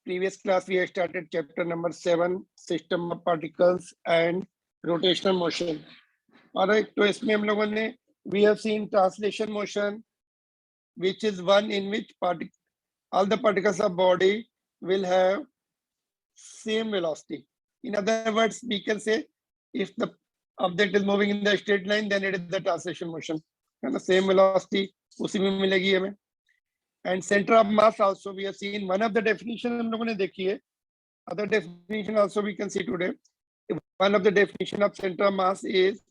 previous class we have started chapter number 7, system of particles and rotational motion. Alright, तो इसमें हम लोगों ने we have seen translation motion, which is one in which all the particles of body will have same velocity. In other words, we can say if the object is moving in the straight line, then it is the translation motion. And the same velocity उसी में मिलेगी हमें. And center of mass also we have seen. One of the definition हम लोगों ने देखी है. Other definition also we can see today. One of the definition of center of mass is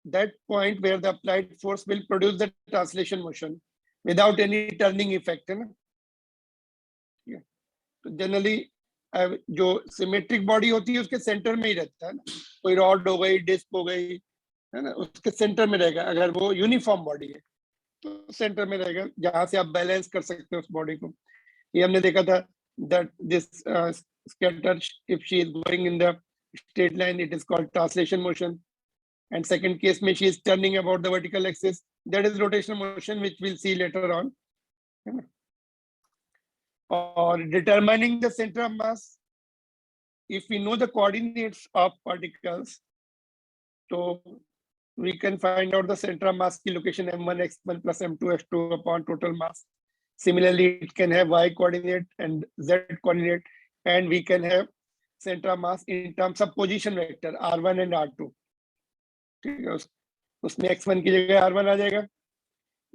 that point where the applied force will produce the translation motion without any turning effect, है ना? तो generally जो symmetric body होती है उसके centre में ही रहता है ना. कोई रॉड हो गई, डिस्क हो गई, है ना, उसके सेंटर में रहेगा. अगर वो यूनिफॉर्म बॉडी है तो सेंटर में रहेगा, जहां से आप बैलेंस कर सकते हो उस बॉडी को. ये हमने देखा था that this scatter, if she is going in the straight line, it is called translation motion. And second case में she is turning about the vertical axis, that is rotational motion, which we'll see later on. Or determining the center of mass, if we know the coordinates of particles, so we can find out the center of mass की location m1 x1 plus m2 x2 upon total mass. Similarly, it can have y coordinate and z coordinate, and we can have center of mass in terms of position vector r1 and r2. ठीक है, उसमें x1 की जगह r1 आ जाएगा,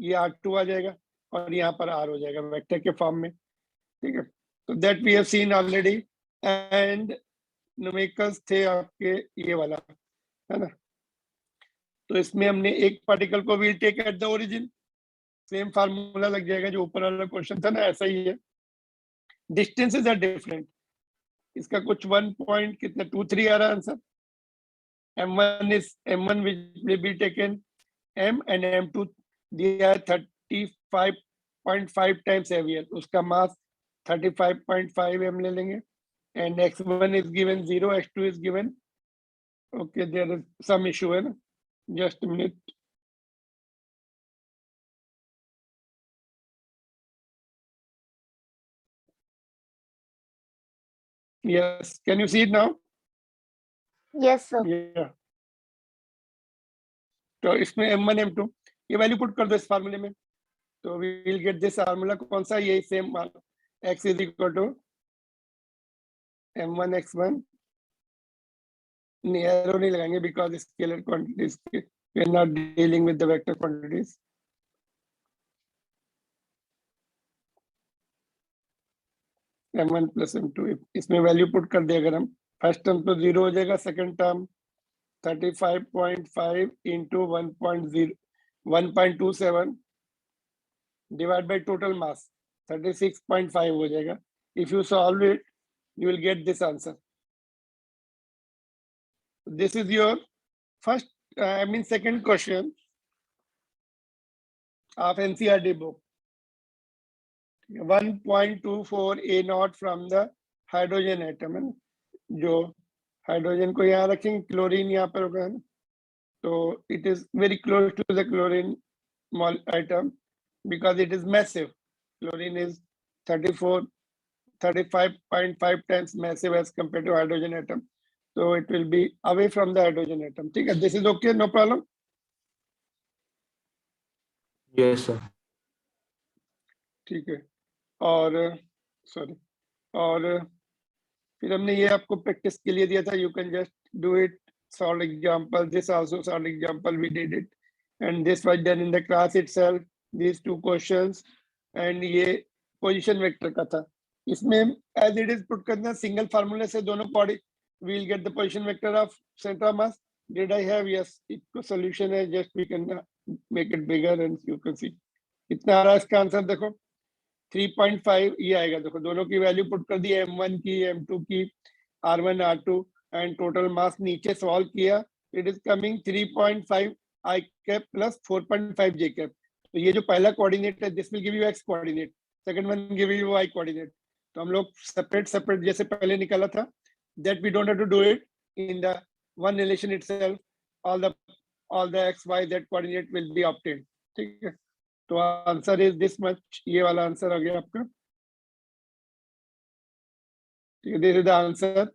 ये r2 आ जाएगा, और यहाँ पर r हो जाएगा वेक्टर के फॉर्म में. ठीक है, तो that we have seen already. And numericals थे आपके ये वाला, है ना. तो इसमें हमने एक पार्टिकल को will take at the origin, same formula लग जाएगा जो ऊपर वाला क्वेश्चन था ना, ऐसा ही है. Distances are different. इसका कुछ 1 पॉइंट कितना 23 आ रहा है answer. m1 will be taken m and m2 they are 35.5 times heavier. उसका मास 35.5 m ले लेंगे. And x1 is given 0, x2 is given. Okay, there is some issue है ना. Just a minute. Yes, can you see it now? Yes, sir. Yeah. तो इसमें m1 m2 ये value put कर दो इस फार्मूले में, तो we will get this formula. कौन सा? ये same x is equal to m1 x1. Arrow नहीं लगाएंगे because scalar quantities we are not dealing with the vector quantities. m1 plus m2 इसमें वैल्यू पुट कर दे अगर हम, फर्स्ट टर्म तो 0 हो जाएगा, second term 35.5 into 1.27 divide by total मास 36.5 हो जाएगा. If you solve it you will get this answer. This is your first, second question of NCERT book. 1.24 A naught from the hydrogen atom. जो hydrogen को यहाँ रखेंगे, chlorine यहाँ पर होगा, तो it is very close to the chlorine atom because it is massive. Chlorine is 35.5 times massive as compared to hydrogen atom, so it will be away from the hydrogen atom. ठीक है, this is okay, no problem. Yes, sir. ठीक है, और sorry, और फिर हमने ये आपको प्रैक्टिस के लिए दिया था. You can just do it, solve example. This also solve example, we did it, and this was done in the class itself. These two questions, and ये पोजीशन वेक्टर का था. इसमें as it is पुट करना, single फार्मूले से दोनों body we will get the position vector of center of mass. Did I have? Yes, इसको solution है, just we can make it bigger and you can see कितना आ रहा है इसका आंसर. देखो 3.5 ये आएगा. देखो दोनों की वैल्यू पुट कर दी, m1 की, m2 की, r1 r2, and total mass नीचे सॉल्व किया. It is coming 3.5 i cap plus 4.5 j cap. तो ये जो पहला कोऑर्डिनेट है, this will give you x coordinate, second one give you y coordinate. तो हम लोग सेपरेट जैसे पहले निकाला था, that we don't have to do it in the one relation itself. All the x y z coordinate will be obtained. ठीक है, तो आंसर इज दिस मच. ये वाला आंसर आ गया आपका. ठीक है, this is the answer.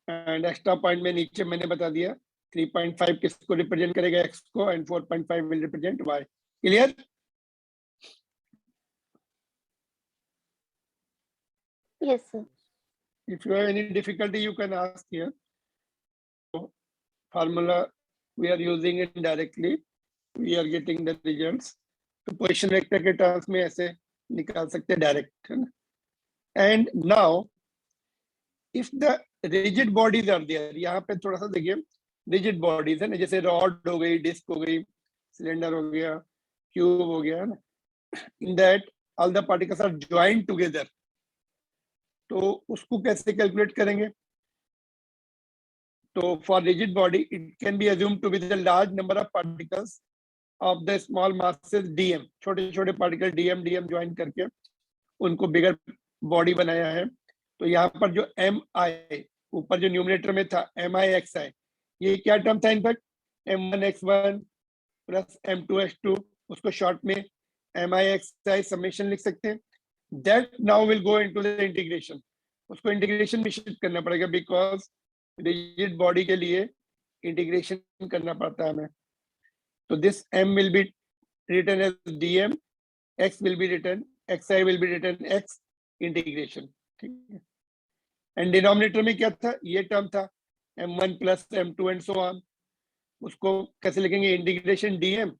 And extra point में नीचे मैंने बता दिया 3.5 किसको रिप्रेजेंट करेगा, x को, and 4.5 will represent y। Clear? Yes, sir. If you have any difficulty, you can ask here. Formula we are using it directly. We are getting the results. तो position vector के terms में ऐसे निकाल सकते हैं direct, है ना? And now if the rigid bodies are there, यहाँ पे थोड़ा सा देखिए, रिजिड बॉडीज है ना, जैसे रॉड हो गई, डिस्क हो गई, सिलेंडर हो गया, क्यूब हो गया, है ना, in that all the particles are joint together. तो उसको कैसे कैलकुलेट करेंगे? तो for rigid body it can be assumed to be the large number of particles of the small masses DM, छोटे छोटे पार्टिकल डीएम ज्वाइन करके उनको बिगर body बनाया है। तो यहाँ पर जो एम आई, ऊपर जो न्यूमरेटर में था एम आई एक्स आई, ये क्या टर्म था इनफैक्ट, m1x1 प्लस m2x2, उसको शॉर्ट में M I X I summation लिख सकते हैं। That now will go into the integration, उसको इंटीग्रेशन में शिफ्ट करना पड़ेगा, बिकॉज रिजिड बॉडी के लिए इंटीग्रेशन करना पड़ता है हमें। तो this m will be written as dm, x will be written, xi will be written x integration, ठीक है। एंड डिनोमिनेटर में क्या था, ये टर्म था m1 plus m2 and so on, उसको कैसे लिखेंगे, integration dm,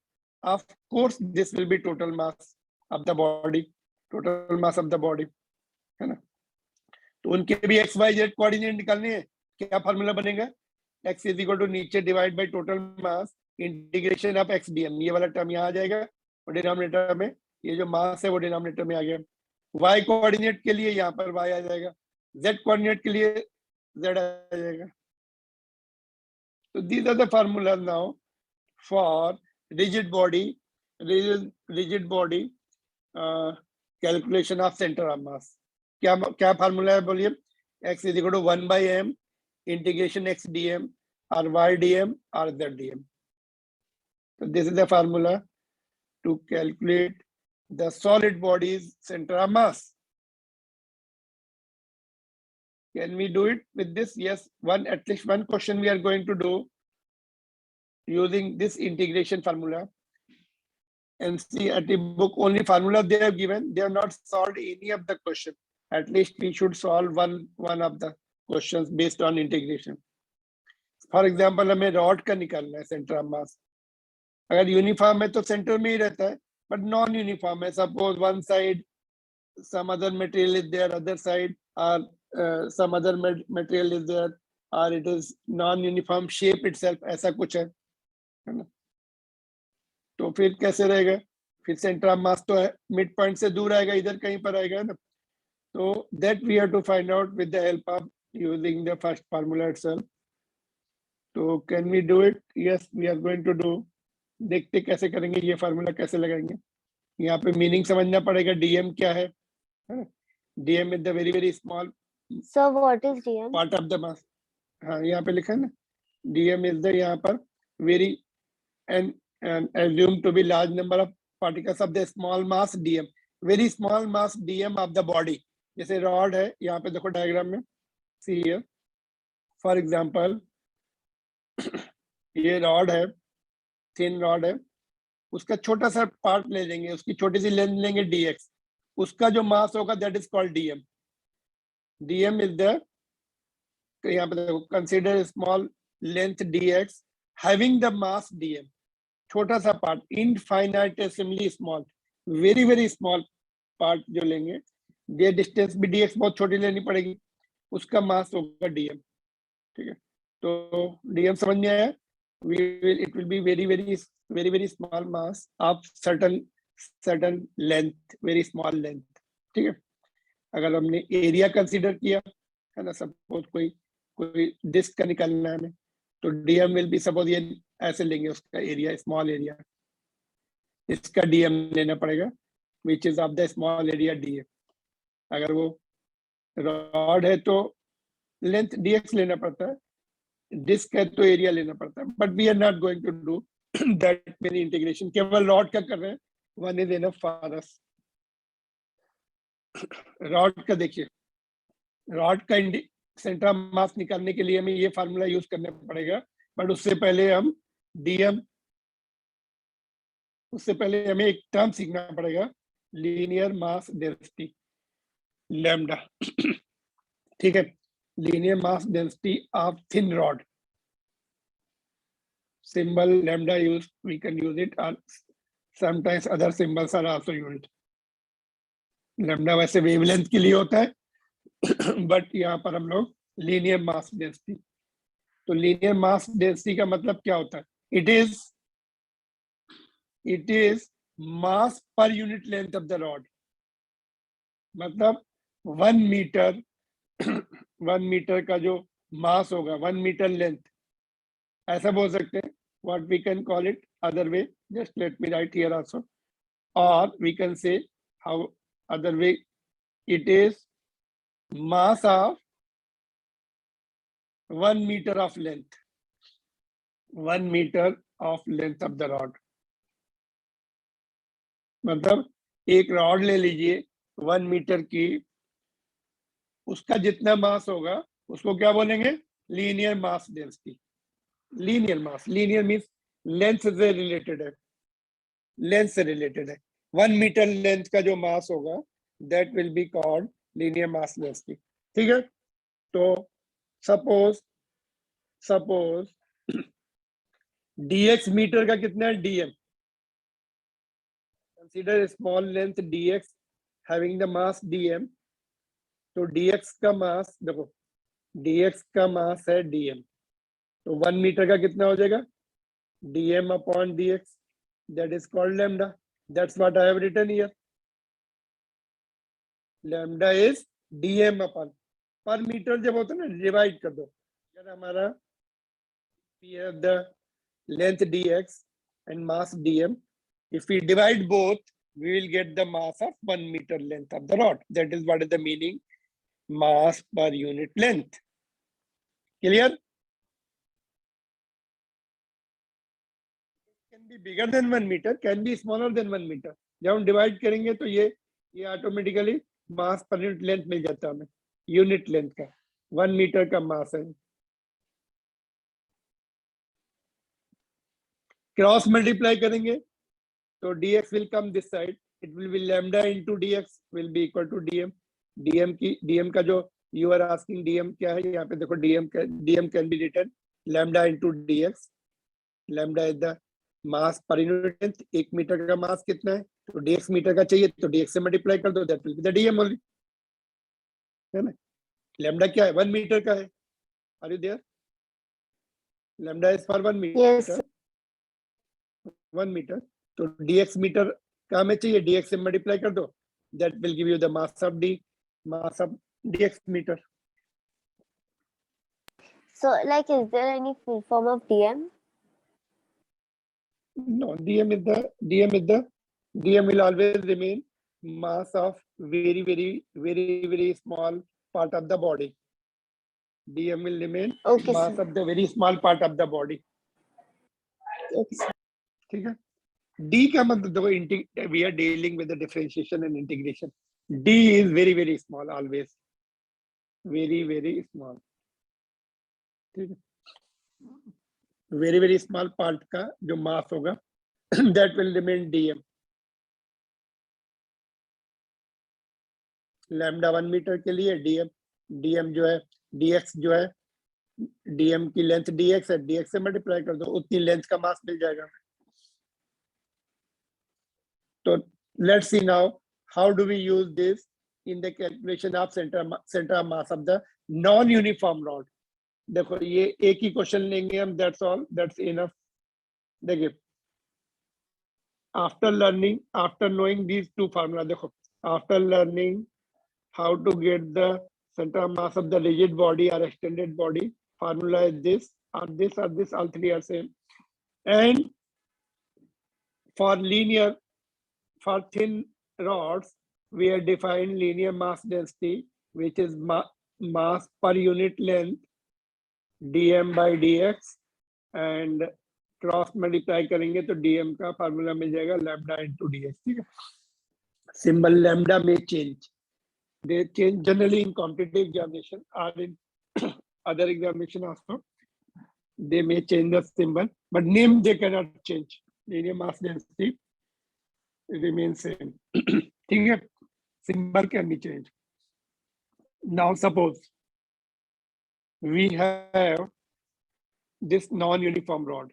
of course this will be total mass of the body, total mass of the body, है ना। तो उनके भी एक्स वाई जेड कोऑर्डिनेट निकालने हैं, क्या फॉर्मूला बनेगा, x इज इक्वल टू नीचे divide by total mass integration of x DM, ये वाला टर्म यहाँ आ जाएगा, और डिनोमिनेटर में ये जो मास है वो डिनोमिनेटर में आ गया। y कोऑर्डिनेट के लिए यहाँ पर y आ जाएगा, z कोऑर्डिनेट के लिए z आ जाएगा। तो these are the formulas now for rigid body calculation of center of mass। क्या क्या फार्मूला है बोलिए, x is equal to 1/m integration x dm or y dm or z dm। So this is the formula to calculate the solid body's center of mass। Can we do it with this? Yes, at least one question we are going to do using this integration formula. NCERT book only formula they have given, they have not solved any of the question. At least we should solve one of the questions based on integration। For example, हमें rod का निकालना है centre of मास, अगर uniform है तो centre में ही रहता है, बट नॉन यूनिफॉर्म है, suppose one side some other material is there, other side or some other material is there, or it is non-uniform shape itself, ऐसा कुछ है ना। तो फिर कैसे रहेगा, फिर सेंटर ऑफ मास तो मिड पॉइंट से दूर आएगा, इधर कहीं पर आएगा ना। तो that we have to find out with the help of using the first formula itself. तो can we do it? Yes, we are going to do. देखते कैसे करेंगे, ये फार्मूला कैसे लगाएंगे। यहाँ पे मीनिंग समझना पड़ेगा, डीएम क्या है। DM is the very small Sir, what is DM? part of the mass। हाँ, यहाँ पे लिखा है ना, DM is the यहाँ पर very and assumed to be large number of particles of the small mass DM, very small mass DM of the body। जैसे rod है, यहाँ पे देखो डायग्राम में, see here for example ये रॉड है, थिन रॉड है, उसका छोटा सा पार्ट ले लेंगे, उसकी छोटी सी लेंथ लेंगे dx, उसका जो मास होगा that is called DM. DM is the, यहाँ पे देखो, consider small length dx having the mass DM, छोटा सा part, infinitesimally small, very small part जो लेंगे, ये डिस्टेंस भी dx बहुत छोटी लेनी पड़ेगी, उसका मास होगा डीएम। ठीक है, तो डीएम समझ में आया, it will be very small mass of certain length, very small length। ठीक है, अगर हमने एरिया कंसीडर किया है ना, सपोज कोई डिस्क का निकालना है हमें, तो डीएम विल बी, सपोज ये ऐसे लेंगे, उसका एरिया स्मॉल एरिया, इसका डीएम लेना पड़ेगा, which is of the small area DM. अगर वो रॉड है तो लेंथ डीएक्स लेना पड़ता है, डिस्क है तो एरिया लेना पड़ता है, but we are not going to do that many integration, केवल रॉड का कर रहे हैं, one is enough for us. Rod का देखिए, रॉड का सेंटर ऑफ मास निकालने के लिए हमें ये फार्मूला यूज करना पड़ेगा, बट उससे पहले हम डीएम, उससे पहले हमें एक टर्म सीखना पड़ेगा, लीनियर मास डेंसिटी, लैम्डा। ठीक है, linear mass density of thin rod, symbol lambda used, we can use it, or sometimes other symbols are also used. lambda वैसे वेवलेंथ के लिए होता है बट यहाँ पर हम लोग लीनियर मास डेंसिटी। तो लीनियर मास डेंसिटी का मतलब क्या होता है? इट इज मास पर unit length of the rod, मतलब 1 मीटर 1 मीटर का जो मास होगा, 1 मीटर लेंथ, ऐसा बोल सकते हैं। what we can call it other way, just let me write here also, or we can say how other way, it is mass of 1 meter of length, 1 meter of length of the rod। मतलब एक rod ले लीजिए 1 metre की, उसका जितना मास होगा उसको क्या बोलेंगे? Linear mass density. लीनियर मास, लीनियर मीन्स लेंथ से रिलेटेड है, लेंथ से रिलेटेड है। 1 मीटर लेंथ का जो मास होगा that will be called linear mass density. ठीक है, तो सपोज dx मीटर का कितना है? dm, consider small length dx having the mass dm। तो dx का मास देखो, dx का मास है dm, तो 1 मीटर का कितना हो जाएगा? dm upon dx, that is called lambda, that's what I have written here, lambda is dm upon, पर मीटर जब होता है ना, डिवाइड कर दो, अगर हमारा the length dx and mass dm, if we divide both we will get the mass of 1 meter length of the rod, that is what is the meaning mass per unit length। clear? can be bigger than 1 meter, can be smaller than 1 meter। जब हम divide करेंगे तो ये automatically मास पर unit length मिल जाता है हमें, unit length का 1 मीटर का मास है। क्रॉस मल्टीप्लाई करेंगे तो dx will come this side, it will be lambda into dx will be equal to dm। dm का जो you are asking dm क्या है, यहाँ पे देखो dm can be written lambda into dx। lambda is the mass per unit length, 1 metre का मास कितना है, तो dx मीटर का चाहिए तो dx से मल्टीप्लाई कर दो, that will be the dm only, है ना। lambda क्या है? 1 मीटर का है, are you there? lambda is for 1 meter। Yes, 1 metre, तो dx मीटर का हमें चाहिए, dx से मल्टीप्लाई कर दो, that will give you the mass of dx meter। so like is there any full form of dm? No, dm will always remain mass of very small part of the body। dm will remain Okay, mass sir. of the very small part of the body। Okay, sir. ठीक है, d का मतलब देखो, we are dealing with the differentiation and integration, d is very small, always very small। ठीक है, very small part का जो mass होगा that will remain dm। Lambda 1 metre के लिए dm जो है, dx जो है, dm की लेंथ dx है, dx से मल्टीप्लाई कर दो, उतनी लेंथ का मास मिल जाएगा। तो let's see now how do we use this in the calculation of centre of mass of the non uniform rod. देखो ये एक ही क्वेश्चन लेंगे हम, दैट्स ऑल, दैट्स इनफ। देखिए, after knowing these two formula, देखो after learning how to get the center of mass of the rigid body or extended body, formula is this, or this, all three are same। And for thin rods we have defined linear mass density, which is mass per unit length dm by dx, and cross multiply करेंगे तो dm का formula मिल जाएगा lambda into dx। ठीक है, symbol lambda में change, They change generally in competitive examination or in other examination also. They may change the symbol, but name they cannot change. Linear mass density remains same. ठीक है? Symbol can be changed. Now suppose we have this non-uniform rod.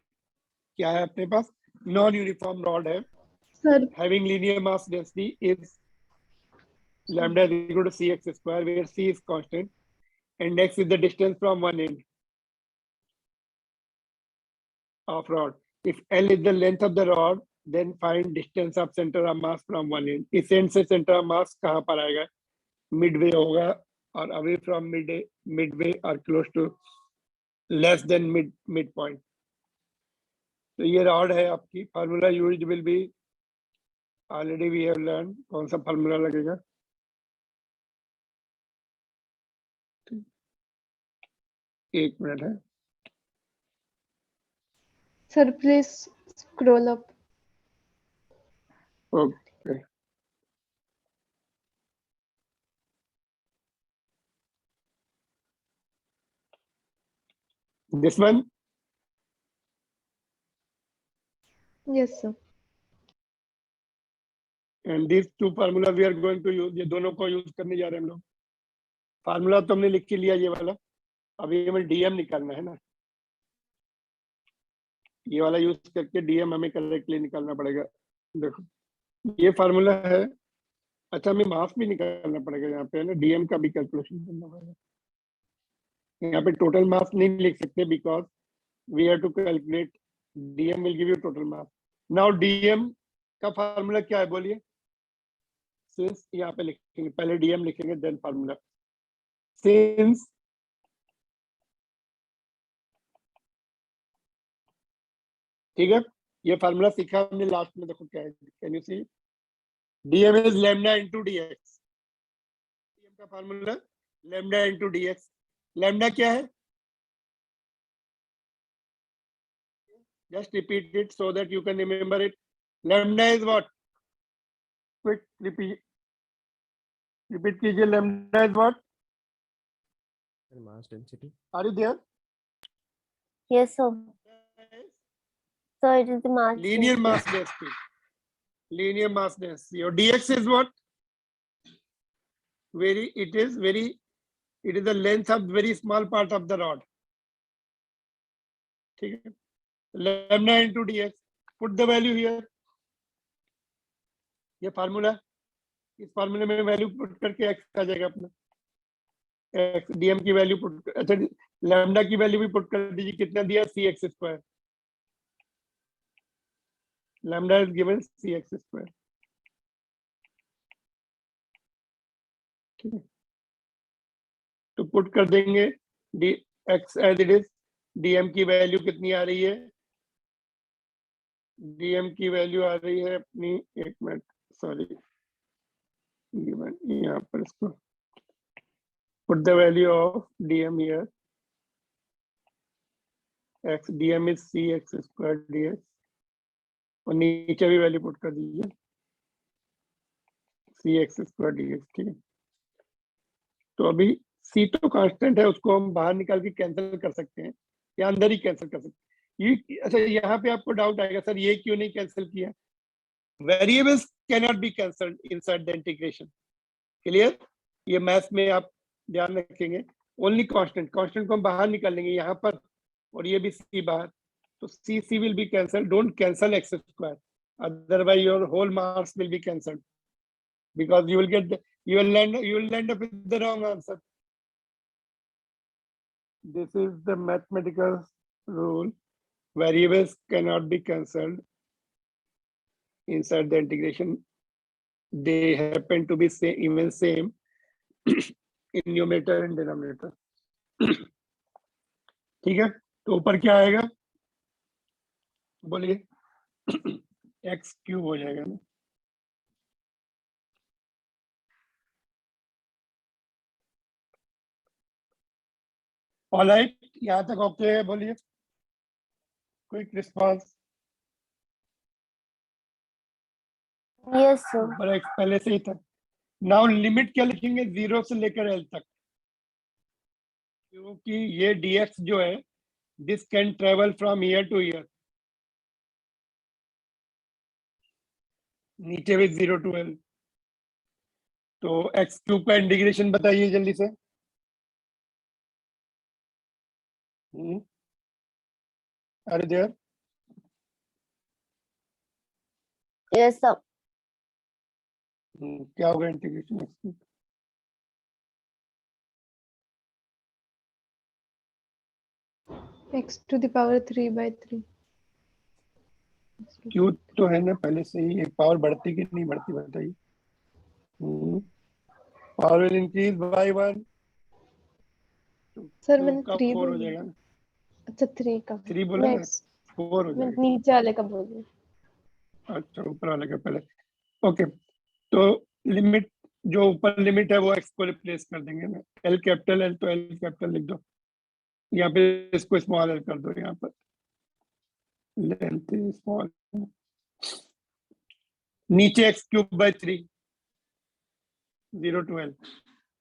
क्या है अपने पास? Non-uniform rod है. Sir, Having linear mass density is lambda is equal to cx square, where c is constant and x is the distance from one end of rod. If L is the length of the rod, then find distance of center of mass from one end. इस end से center of mass कहाँ पर आएगा? Midway होगा, और away from midway or close to less than midpoint. तो ये rod है आपकी. Formula used will be already we have learned. कौन सा formula लगेगा? एक मिनट है. sir, please scroll up. Okay. This one. Yes, sir. And these two formulas we are going to use. ये दोनों को यूज करने जा रहे हैं हम लोग. फार्मूला तो हमने लिख के लिया ये वाला. अभी हमें डीएम निकालना है ना. ये वाला यूज करके डीएम हमें करेक्टली निकालना पड़ेगा. देखो ये फार्मूला है. अच्छा हमें मास भी निकालना पड़ेगा यहाँ पे, है ना. डीएम का भी कैलकुलेशन करना पड़ेगा. यहाँ पे टोटल मास नहीं लिख सकते because we have to calculate. DM will give you total mass. Now DM का फार्मूला क्या है बोलिए. सिंस यहाँ पे लिखेंगे, पहले डीएम लिखेंगे देन फार्मूला. सिंस ठीक है. ये फार्मूला सीखा हमने लास्ट में. देखो क्या है. Can you see. DM is lambda into DX. DM का formula lambda into DX. Lambda क्या है? Just repeat it so that you can remember it. Lambda is what? Quick repeat. Repeat कीजिए. Lambda is what? Mass density. Are you there? Yes, sir. So it is the mass. Linear density. mass density. Linear mass density. Your dx is what? It is the length of very small part of the rod. ठीक है. Lambda into dx. Put the value here. ये formula. इस फार्मूले में value put करके x आ जाएगा अपना. x dm की वैल्यू पुट. अच्छा लैम्डा की वैल्यू भी पुट कर दीजिए. कितना दिया? cx square. Lambda is given cx square. ठीक है. तो पुट कर देंगे x as it is. dm की वैल्यू कितनी आ रही है? डीएम की वैल्यू आ रही है अपनी. एक मिनट सॉरी. यहाँ पर इसको put the value of DM here. X DM is C X square DX. और नीचे भी वैल्यू पुट कर दीजिए. C X square DX. ठीक है. तो अभी सी तो कांस्टेंट है, उसको हम बाहर निकाल के कैंसिल कर सकते हैं या अंदर ही कैंसिल कर सकते हैं. ये अच्छा यहाँ पे आपको डाउट आएगा सर ये क्यों नहीं कैंसिल किया. Variables can not be cancelled inside the integration. Clear. ये मैथ्स में आप ध्यान रखेंगे. Only constant. कांस्टेंट को हम बाहर निकालेंगे यहाँ पर, और ये भी सी बाहर. तो C will be cancelled. Don't cancel X square, otherwise your whole marks will be cancelled because you will end up with the wrong answer. This is the mathematical rule. Variables cannot be cancelled inside the integration. They happen to be even same in numerator and denominator. ठीक है. तो ऊपर क्या आएगा बोलिए. x cube हो जाएगा ना. All right. यहाँ तक ओके है. बोलिए क्विक रिस्पांस. Yes, sir. पर x पहले से ही था. नाउ लिमिट क्या लिखेंगे, 0 से लेकर L तक, क्योंकि ये dx जो है this can travel from year two year, नीचे भी 0 to L। तो एक्स क्यूब का इंटीग्रेशन बताइए जल्दी से। अरे देयर, Yes, sir. क्या होगा integration x cube? X to the power 3/3. Q तो है ना पहले से ही, एक पावर बढ़ती कि नहीं बढ़ती बताइए। Power will increase by 1, sir मैंने 3 4 हो बोला। जाएगा ना, अच्छा 3 का 3 बोला ना, Next, 4 हो मैं जाएगा। नीचे वाले का बोल रही हूँ। अच्छा ऊपर वाले का पहले, ओके। तो लिमिट, जो ऊपर लिमिट है वो एक्स को रिप्लेस कर देंगे ना, एल कैपिटल एल, तो एल कैपिटल लिख दो, यहाँ पे इसको स्मॉल एल कर दो, यहाँ पर लेंथ स्मॉल, नीचे x cube by 3, 0 to L,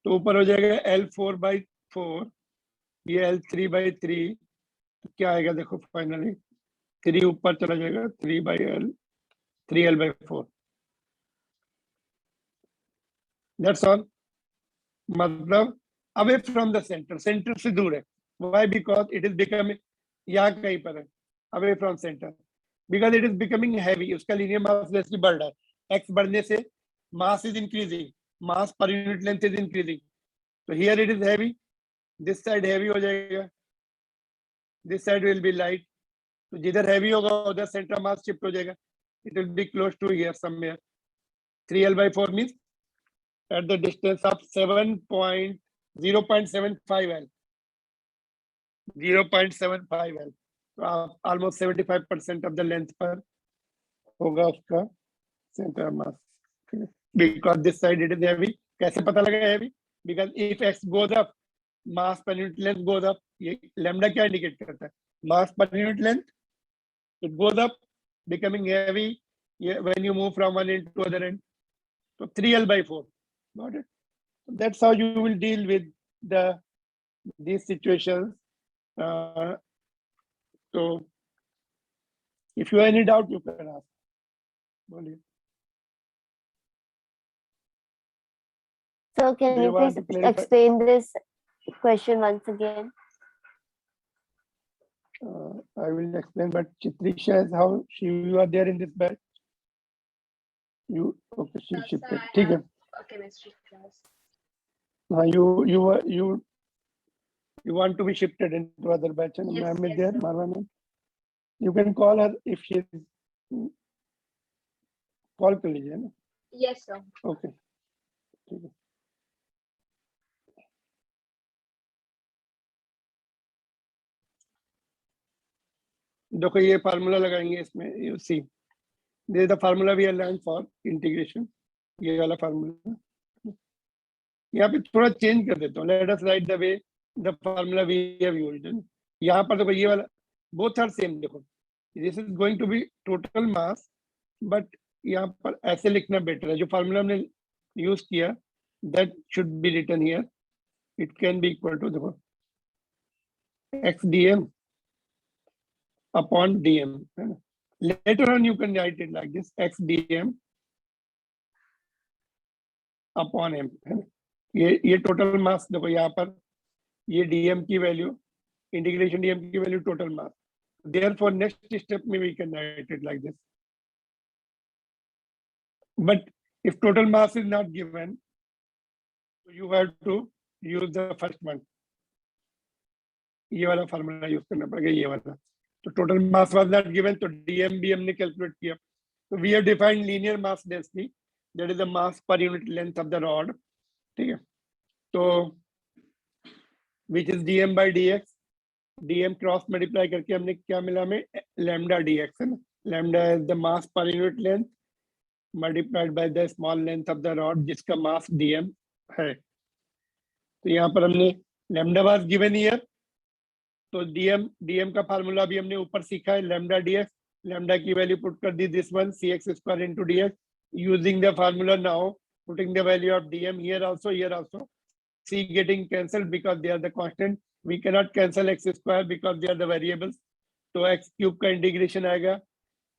तो ऊपर हो जाएगा L 4/4, ये L 3/3, तो क्या आएगा देखो फाइनली, 3 ऊपर चला जाएगा, 3/L, 3L/4, दैट्स ऑल। मतलब away from the centre, centre से दूर है, why, because it is becoming, यहाँ कहीं पर है away from centre, because it is becoming heavy, उसका लीनियर मास डेंसिटी बढ़ रहा है, एक्स बढ़ने से मास इज इंक्रीजिंग, मास पर यूनिट लेंथ इज इंक्रीजिंग, तो here it is heavy, this side heavy हो जाएगा, this side will be light, तो जिधर हैवी होगा उधर सेंटर मास शिफ्ट हो जाएगा, it will be close to here somewhere, 3L/4 means at the distance of 0.75 L, 0.75 L, तो आप almost 75% of the length पर होगा उसका center mass, because this side it is heavy। कैसे पता लगा heavy? Because if x goes up, mass per unit length goes up। ये lambda क्या indicate करता है? Mass per unit length, it goes up, becoming heavy when you move from one end to other end, so 3L/4, got it? That's how you will deal with these situations. So if you have any doubt, you can ask. बोलिए। So can Do you you want please to clarify? explain this question once again? I will explain, but Chitrisha is how you are there in this batch. You okay? She shifted. ठीक है। Chemistry class. You want to be shifted into other batch, and Yes, ma'am is yes, there, sir. Marwa ma'am. You can call her if she is. Call कर लीजिए ना। Yes, sir. Okay. ठीक है। देखो ये formula लगाएंगे इसमें, you see this is the formula we are learn for integration, ये वाला फार्मूला यहाँ पे थोड़ा चेंज कर देता हूँ, let us write the way the formula we have used. यहाँ पर देखो ये वाला बोथ आर सेम, देखो this is going to be total mass, but यहाँ पर ऐसे लिखना बेटर है, जो फार्मूला हमने यूज किया that should be written here, it can be equal to देखो एक्स dm upon dm, है ना? Later on you can write it like this, x dm upon m, है ना? ये टोटल मास देखो यहाँ पर, ये dm की वैल्यू, इंटीग्रेशन dm की value total mass, therefore next step में we can write it like this, but if total mass is not given, you have to use the first one, ये वाला formula use करना पड़ेगा, ये वाला। तो total mass was not given, तो DM भी हमने कैलकुलेट किया, तो we have defined linear mass density, that is the mass पर unit length of the rod, ठीक है? तो which is DM by DX, DM cross multiply करके हमने क्या मिला हमें, लैम्डा डीएक्स, है ना? लैम्डा इज द मास पर unit length multiplied by the small length of the rod जिसका मास डीएम है। तो यहाँ पर हमने लैम्डा वाज गिवन हियर, तो डीएम का फार्मूला भी हमने ऊपर सीखा है, लैम्डा डीएक्स, लैम्डा की वैल्यू पुट कर दी this one, C X square into DX, using the formula now putting the value of dm here also, c getting cancelled because they are the constant. We cannot cancel x square because they are the variables. तो x cube का integration आएगा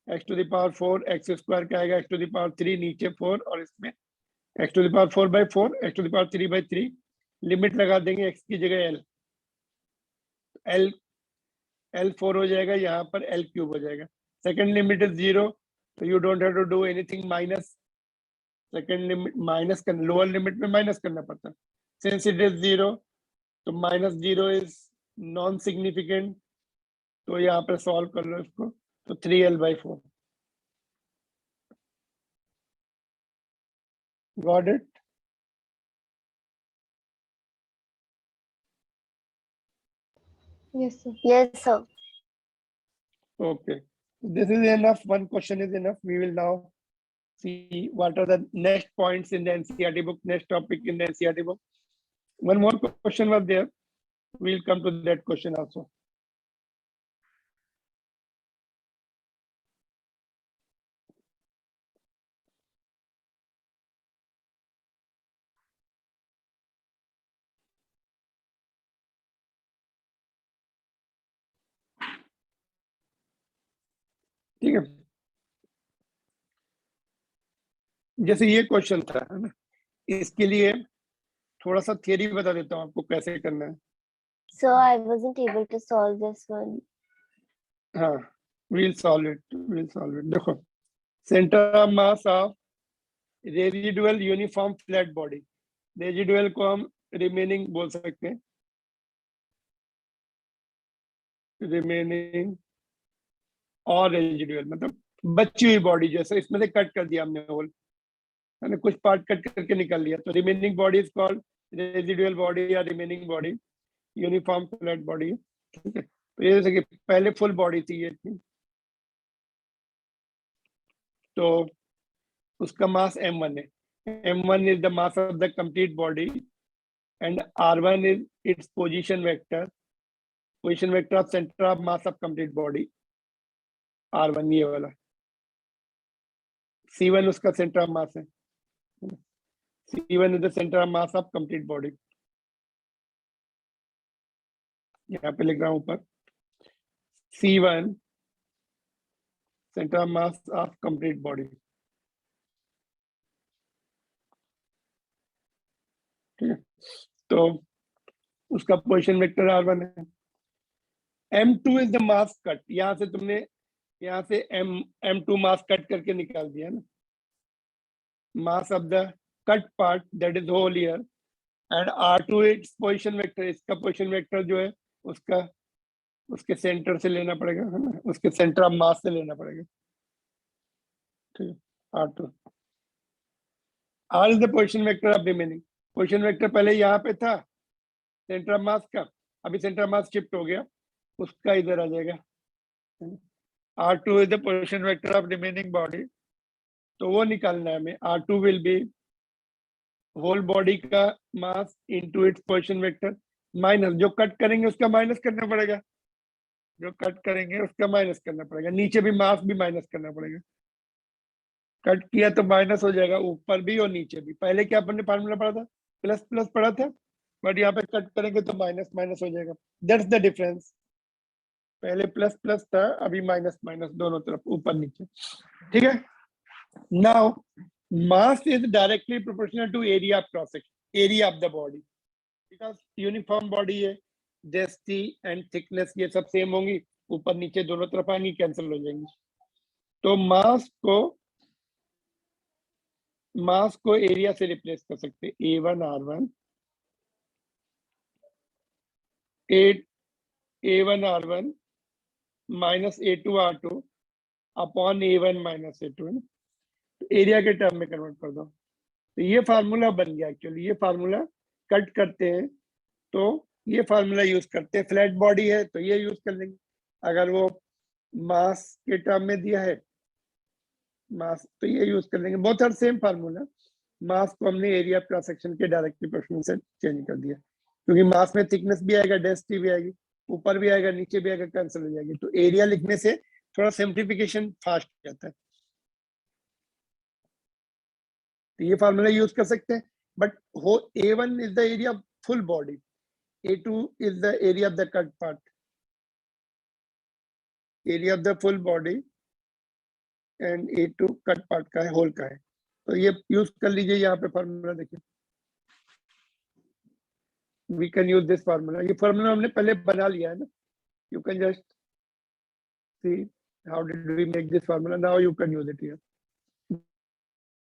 x to the power 4, x square का आएगा x to the power 3, नीचे 4 और इसमें x to the power 4/4, x to the power 3/3. Limit लगा देंगे x की जगह l 4 हो जाएगा, यहाँ पर l क्यूब हो जाएगा. सेकेंड लिमिट इज 0, तो you don't have to do anything. Minus second limit minus करना, लोअर लिमिट में माइनस करना पड़ता है. सिंस इट इज 0, तो -0 इज नॉन सिग्निफिकेंट. तो यहाँ पर सॉल्व कर लो इसको, तो 3l/4. Got it? Yes, sir. Yes, sir. Okay, this is enough. One question is enough. We will now see what are the next points in the NCERT book, next topic in the NCERT book. One more question was there. We'll come to that question also. ठीक है, जैसे ये question था, है ना, इसके लिए थोड़ा सा थियरी बता देता हूँ आपको कैसे करना है. So I wasn't able to solve this one. हाँ, we'll solve it. देखो, centre of mass of residual uniform flat body. Residual को हम रिमेनिंग बोल सकते हैं, रिमेनिंग और रेजिडुअल मतलब बची हुई बॉडी. जैसे इसमें से कट कर दिया हमने होल, है ना, कुछ पार्ट कट करके निकाल लिया, तो remaining body is called residual body या remaining body, uniform flat body. ठीक है, तो ये जैसे कि पहले फुल बॉडी थी ये थी, तो उसका मास m1 है. m1 is the mass of the complete body and r1 is its position vector of center of mass of complete body, r1 ये वाला. c1 उसका center of mass है. c1 is the center of mass of complete body. यहाँ पे लिख रहा हूँ ऊपर, c1 center of mass of complete body. ठीक है, तो उसका पोजीशन वेक्टर r1 है. m2 is the mass cut. यहाँ से तुमने यहाँ से m2 मास कट करके निकाल दिया ना, mass of the cut part that is hole here, and r2 it's position vector. इसका पोजीशन वेक्टर जो है उसका उसके सेंटर से लेना पड़ेगा, है ना, उसके सेंटर ऑफ मास से लेना पड़ेगा. ठीक है, r2 r is the position vector of remaining. Position vector पहले यहाँ पे था सेंटर ऑफ मास का, अभी सेंटर ऑफ मास शिफ्ट हो गया, उसका इधर आ जाएगा. r2 is the position vector of remaining body, तो वो निकालना है हमें. r2 will be whole body का mass into its position vector minus जो कट करेंगे उसका माइनस करना पड़ेगा, जो कट करेंगे उसका माइनस करना पड़ेगा. नीचे भी मास भी माइनस करना पड़ेगा. कट किया तो माइनस हो जाएगा ऊपर भी और नीचे भी. पहले क्या अपन ने फार्मूला पढ़ा था, प्लस प्लस पढ़ा था, बट यहाँ पे कट करेंगे तो माइनस माइनस हो जाएगा. That's the difference. पहले प्लस प्लस था, अभी माइनस माइनस दोनों तरफ ऊपर नीचे. ठीक है, now mass is directly proportional to area of cross section, area of the body, because uniform body है, डेंसिटी एंड थिकनेस ये सब सेम होंगी, ऊपर नीचे दोनों तरफ आएंगी, कैंसिल हो जाएंगी. तो मास को एरिया से रिप्लेस कर सकते हैं. A1 R1 minus A2 R2 upon A1 minus A2, है ना, एरिया के टर्म में कन्वर्ट कर दो. तो ये फार्मूला बन गया. एक्चुअली ये फार्मूला कट करते हैं तो ये फार्मूला यूज करते हैं. फ्लैट बॉडी है तो ये यूज कर लेंगे. अगर वो मास के टर्म में दिया है मास, तो ये यूज कर लेंगे. बहुत सारे सेम फार्मूला. मास को हमने एरिया क्रॉस सेक्शन के डायरेक्टली प्रोपोर्शनल से चेंज कर दिया, क्योंकि मास में थिकनेस भी आएगा, डेंसिटी भी आएगी, ऊपर भी आएगा, नीचे भी आएगा, कैंसिल हो जाएगी. तो एरिया लिखने से थोड़ा सिंप्लीफिकेशन फास्ट हो जाता है. तो ये फार्मूला यूज कर सकते हैं, बट हो A1 is the area of full body, A2 is the area of the cut part, area of the full body and A2 cut part का है, होल का है। तो ये यूज कर लीजिए, यहाँ पे फार्मूला देखिए, we can use this formula. ये फार्मूला हमने पहले बना लिया है ना, you can just see how did we make this formula, now you can use it here.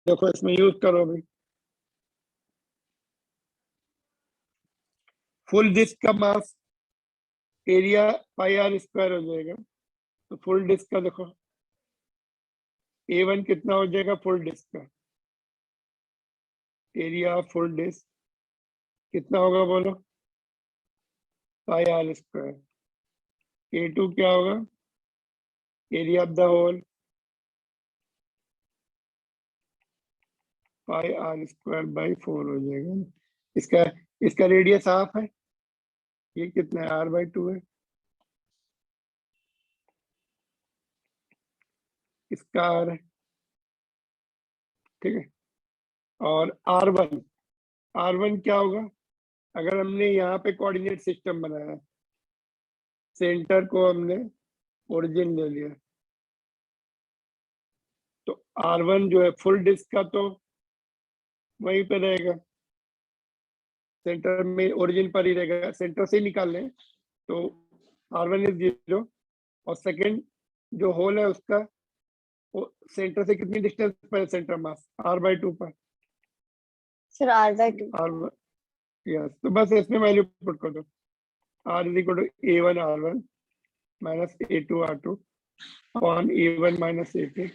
देखो इसमें यूज करो अभी, फुल डिस्क का mass area pi R square हो जाएगा। तो फुल डिस्क का देखो A1 कितना हो जाएगा फुल डिस्क का, एरिया फुल डिस्क कितना होगा बोलो, पाई आर स्क्वायर। A2 क्या होगा, area of the hole, pi R square by 4 हो जाएगा। इसका इसका रेडियस हाफ है, ये कितना है, R/2 है। इसका R है, ठीक है। और R1 क्या होगा, अगर हमने यहाँ पे कोऑर्डिनेट सिस्टम बनाया, सेंटर को हमने ओरिजिन ले लिया, तो R1 जो है फुल डिस्क का तो वहीं पे रहेगा, सेंटर में ओरिजिन पर ही रहेगा, सेंटर से ही निकाल लें तो R1 इज 0। और सेकंड जो होल है उसका सेंटर से कितनी डिस्टेंस पर, सेंटर मास R/2 पर, सर R/2। R1 yes. तो बस इसमें वैल्यू पुट कर दो, R is equal to A1 R1 minus A2 R2 upon A1 minus A2।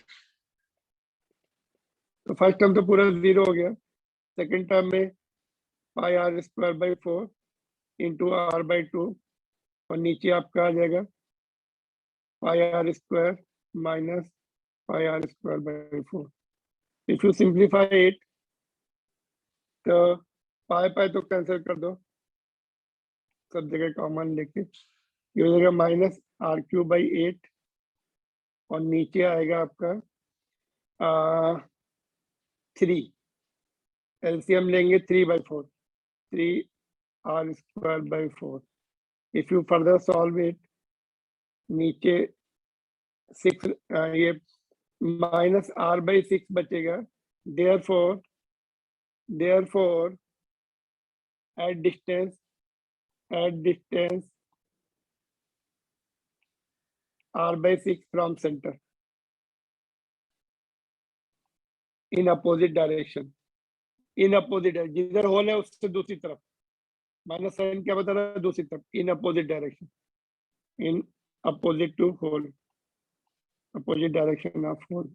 तो फर्स्ट टर्म तो पूरा 0 हो गया, सेकंड टर्म में pi R square by 4 into R/2 और नीचे आपका आ जाएगा pi R square minus pi R square by 4। If you simplify it तो पाई तो कैंसिल कर दो, सब जगह कॉमन लेके, ये हो जाएगा माइनस R³/8 और नीचे आएगा आपका 3, एलसीएम लेंगे 3/4, 3R²/4। If you further solve it, नीचे 6 ये माइनस R/6 बचेगा, therefore at distance R/6 from center in opposite direction, जिधर होल है उससे दूसरी तरफ, माइनस साइन क्या बता रहा है, दूसरी तरफ, in opposite direction, in opposite to hole, opposite direction of hole.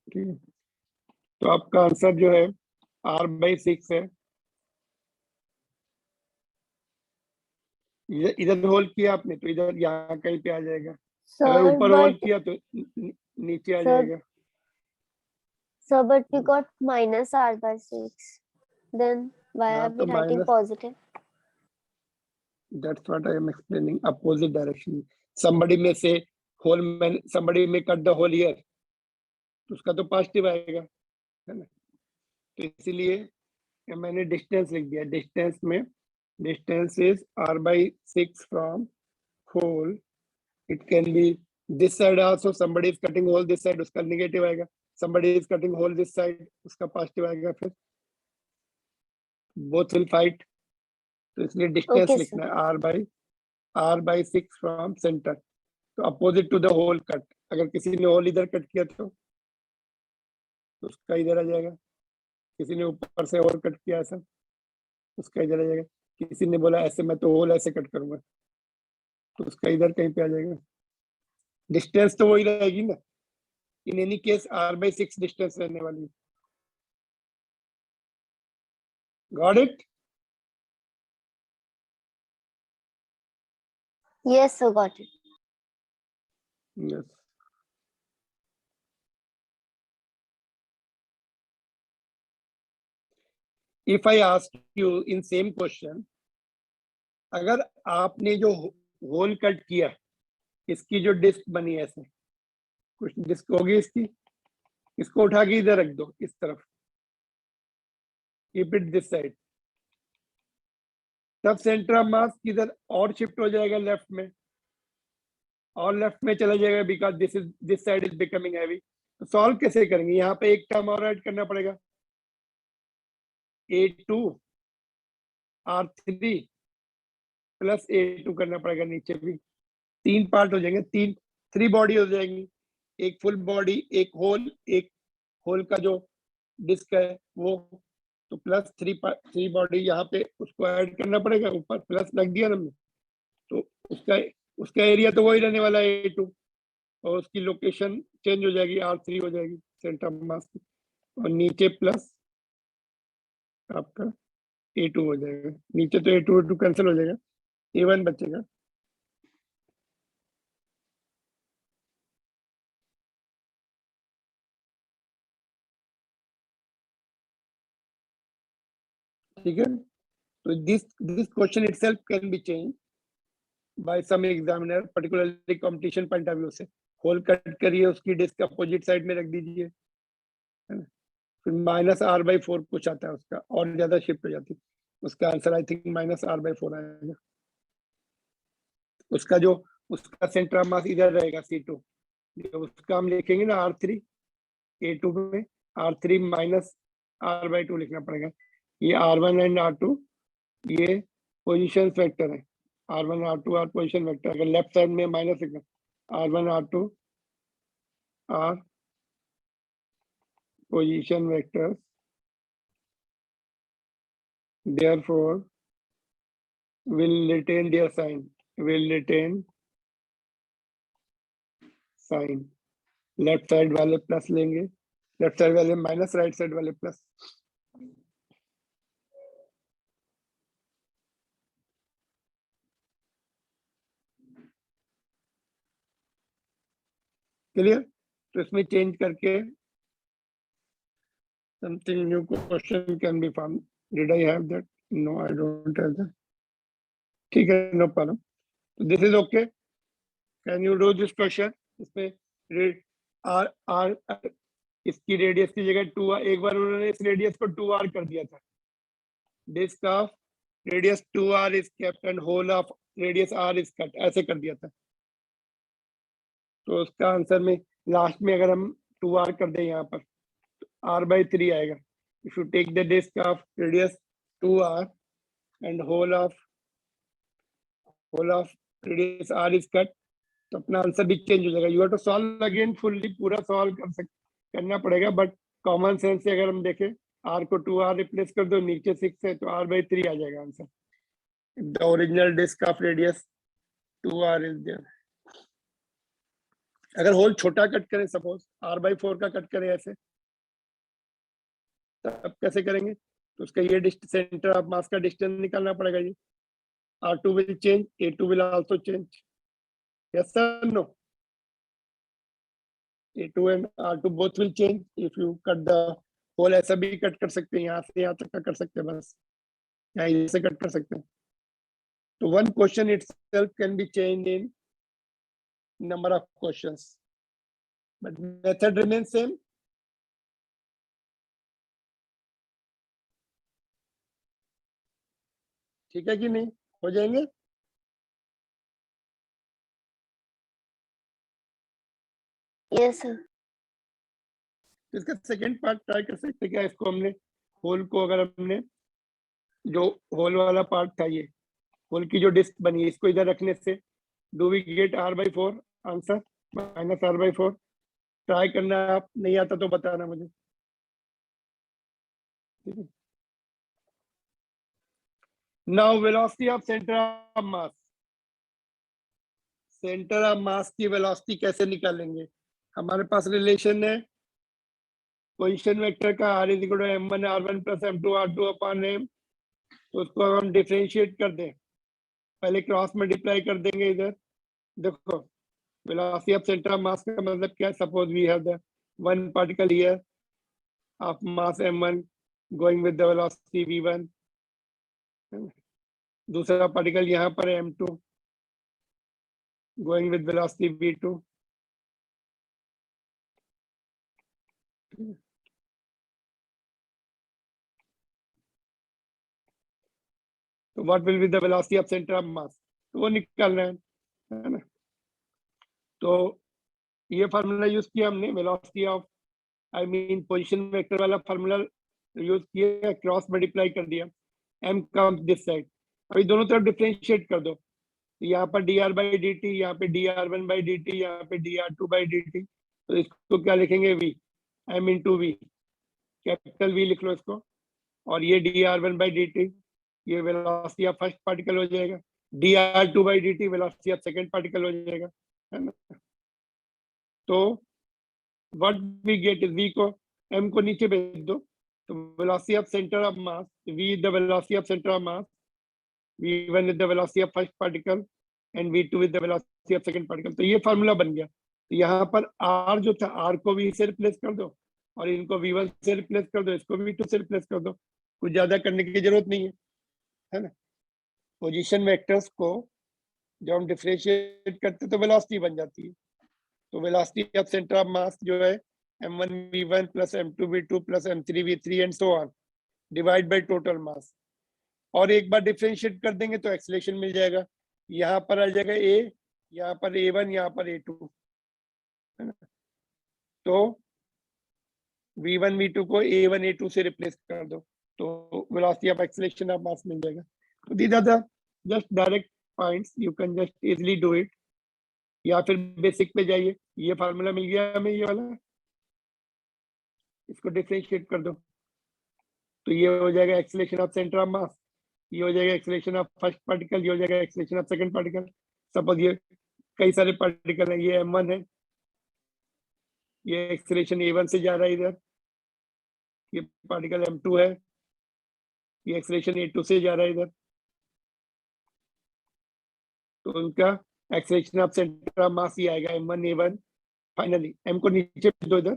ठीक है, तो आपका आंसर जो है R/6 है। इधर होल किया आपने तो इधर यहाँ कहीं पे आ जाएगा, अगर सर ऊपर होल बट किया तो नीचे आ Sir, जाएगा। Sir but we got minus R/6, then why हाँ, are तो we writing minus- positive? That's what I am explaining, opposite direction। somebody may say somebody may cut the hole here, तो उसका तो positive आएगा, है ना। तो इसीलिए मैंने डिस्टेंस लिख दिया, डिस्टेंस में distance is R/6 from hole. It can be this side also, somebody is cutting hole this side, उसका नेगेटिव आएगा, somebody is cutting hole this side, उसका पॉजिटिव आएगा, फिर both will fight। तो इसलिए डिस्टेंस Okay, लिखना है R/6 फ्रॉम सेंटर, तो opposite to the hole cut. अगर किसी ने होल इधर कट किया तो उसका इधर आ जाएगा, किसी ने ऊपर से होल कट किया ऐसा, उसका इधर आ जाएगा, किसी ने बोला ऐसे मैं तो होल ऐसे कट करूंगा, तो उसका इधर कहीं पे आ जाएगा। डिस्टेंस तो वही रहेगी ना, in any case R/6 distance रहने वाली। Got it? Yes, sir, got it. Yes. If I ask you in same question, अगर आपने जो होल कट किया, इसकी जो डिस्क बनी है ऐसे कुछ डिस्क होगी इसकी, इसको उठा के इधर रख दो, इस तरफ, कीप इट दिस साइड। तब सेंटर ऑफ मास किधर और शिफ्ट हो जाएगा, लेफ्ट में, और लेफ्ट में चला जाएगा, because this side is becoming heavy. तो सॉल्व कैसे करेंगे, यहाँ पे एक टर्म और ऐड करना पड़ेगा, A2 R3 प्लस A2 करना पड़ेगा, नीचे भी 3 पार्ट हो जाएंगे, 3 बॉडी हो जाएंगी, एक फुल बॉडी, एक होल का जो डिस्क है वो, तो प्लस 3 बॉडी यहाँ पे उसको ऐड करना पड़ेगा, ऊपर प्लस लग दिया हमने, तो उसका एरिया तो वही रहने वाला है A2, और उसकी लोकेशन चेंज हो जाएगी, R3 हो जाएगी सेंटर ऑफ मास की, और नीचे प्लस आपका A2 हो जाएगा, नीचे तो A2 कैंसिल हो जाएगा, A1 बचेगा। ठीक है, तो this question itself can be change by some examiner, particularly competition point of view से। होल कट करिए, उसकी डिस्क अपोजिट साइड में रख दीजिए, है ना, फिर -r/4 कुछ आता है उसका, और ज्यादा शिफ्ट हो जाती है, उसका आंसर आई थिंक -r/4 आएगा। उसका सेंटर ऑफ मास इधर रहेगा C2, उसका हम लिखेंगे ना R3, A2 में R3 -r/2 लिखना पड़ेगा। ये R1 एंड R2 ये पोजीशन वेक्टर है, R1 R2 R position vector, अगर लेफ्ट साइड में माइनस लिखना, R1 R2 R position vectors, therefore will retain their sign, left side वाले प्लस लेंगे, लेफ्ट साइड वाले माइनस, राइट साइड वाले plus. Clear, तो इसमें चेंज करके something new question can be found. Did I have that? No, I don't have that. ठीक है, no problem. So this is okay. Can you do this question? इसमें r इसकी radius की जगह 2r, एक बार उन्होंने इस रेडियस को 2r कर दिया था, disc of radius 2r is kept and hole of radius r is cut, ऐसे कर दिया था। तो उसका आंसर में लास्ट में अगर हम 2r कर दें यहाँ पर, r/3 आएगा। If you take the disc of radius 2r and hole of radius r is cut, तो अपना आंसर भी चेंज हो जाएगा। You have to solve again fully, पूरा सॉल्व करना पड़ेगा, बट कॉमन सेंस से अगर हम देखें, r को 2r रिप्लेस कर दो, नीचे 6 है तो r/3 आ जाएगा answer. The original disc of radius 2r is there. अगर होल छोटा कट करें, सपोज r/4 का कट करें ऐसे, तब कैसे करेंगे, तो उसका ये सेंटर ऑफ मास का डिस्टेंस निकालना पड़ेगा। ये R2 will change, A2 will also change. Yes or no? A2 and R2 both will change if you cut the whole। ऐसा भी कट कर सकते हैं, यहाँ से यहाँ तक का कर सकते हैं, बस यहाँ ऐसे कट कर सकते हैं। तो one question itself can be changed in number of questions, but method remains same. ठीक है कि नहीं, हो जाएंगे। Yes, sir. इसका सेकेंड पार्ट ट्राई कर सकते क्या, इसको हमने होल को, अगर हमने जो होल वाला पार्ट था, ये होल की जो डिस्क बनी है, इसको इधर रखने से do we get r/4 answer, -r/4। Try करना, आप नहीं आता तो बताना मुझे। Now velocity of centre of mass, centre of mass की वेलोसिटी कैसे निकालेंगे। हमारे पास रिलेशन है पोजीशन वेक्टर का, r = m1 r1 + m2 r2 / m। तो उसको हम डिफरेंशिएट कर दें, पहले क्रॉस मल्टीप्लाई कर देंगे इधर। देखो velocity of centre of mass का मतलब क्या है, suppose we have the one particle here of mass m1 going with the velocity v1, दूसरा पार्टिकल यहाँ पर m2 going with velocity v2। तो what will be the velocity of centre of mass, तो वो निकालना है ना। तो ये फार्मूला यूज किया हमने, velocity of I mean position vector वाला फार्मूला यूज किया, क्रॉस मल्टीप्लाई कर दिया, m कम्स दिस साइड। अभी दोनों तरफ डिफरेंशिएट कर दो, यहाँ पर dr बाई डी टी, यहाँ पे dr1 बाई डी टी, यहाँ पे dr2 बाई डी टी, तो इसको क्या लिखेंगे v, m into V, capital v लिख लो इसको, और ये dr1 बाई डी टी ये वेलोसिटी ऑफ फर्स्ट पार्टिकल हो जाएगा, dr2 by D T velocity of second particle हो जाएगा, है ना। तो what we get is v को m को नीचे भेज दो, तो velocity of centre of mass, v is the velocity of centre of mass, v1 is the velocity of first particle and v2 is the velocity of second particle। तो ये formula बन गया। तो यहाँ पर r जो था, r को v से रिप्लेस कर दो, और इनको v1 से रिप्लेस कर दो, इसको v2 से रिप्लेस कर दो, कुछ ज्यादा करने की जरूरत नहीं है ना। पोजीशन वेक्टर्स को जब हम डिफरेंशिएट करते तो वेलोसिटी बन जाती है। तो वेलोसिटी ऑफ सेंटर ऑफ मास जो है m1 v1 plus m2 v2 plus m3 v3 and so on, divide by total मास, और एक बार डिफरेंशिएट कर देंगे तो एक्सेलरेशन मिल जाएगा। यहाँ पर आ जाएगा a, यहाँ पर a1, यहाँ पर a2, है ना। तो v1 v2 को a1 a2 से रिप्लेस कर दो, तो velocity of acceleration of mass मिल जाएगा। तो these are the just direct points, you can just easily do it. या फिर बेसिक पे जाइए, ये फार्मूला मिल गया हमें, ये वाला, इसको डिफरेंशिएट कर दो, तो ये हो जाएगा एक्सेलरेशन ऑफ सेंटर ऑफ मास, ये हो जाएगा एक्सेलरेशन ऑफ फर्स्ट पार्टिकल, ये हो जाएगा acceleration of second particle. Suppose ये कई सारे पार्टिकल है, ये m1 है, ये एक्सेलरेशन a1 से जा रहा है इधर, ये पार्टिकल m2 है, ये एक्सेलरेशन a2 से जा रहा है इधर, तो उनका acceleration of centre of mass ही आएगा m1 a1। फाइनली m को नीचे दो इधर,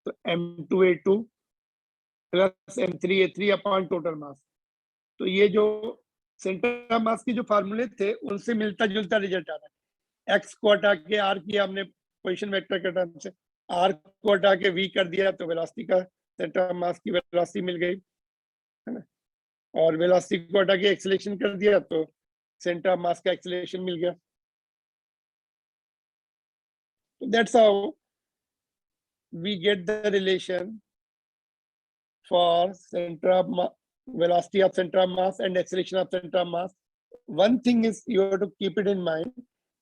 तो m2 a2 plus m3 a3 upon total mass. तो ये जो सेंटर ऑफ मास के जो फार्मूले थे उनसे मिलता जुलता रिजल्ट आ रहा है। x को हटा के r किया हमने पोजीशन वेक्टर के टर्म से, r को हटा के v कर दिया, तो वेलोसिटी का सेंटर ऑफ मास की वेलोसिटी मिल गई, है ना। और वेलोसिटी को हटा के एक्सेलरेशन कर दिया, तो सेंटर ऑफ मास का एक्सेलरेशन मिल गया। So that's how we get the relation for center of velocity of center of mass and acceleration of center of mass. One thing is you have to keep it in mind,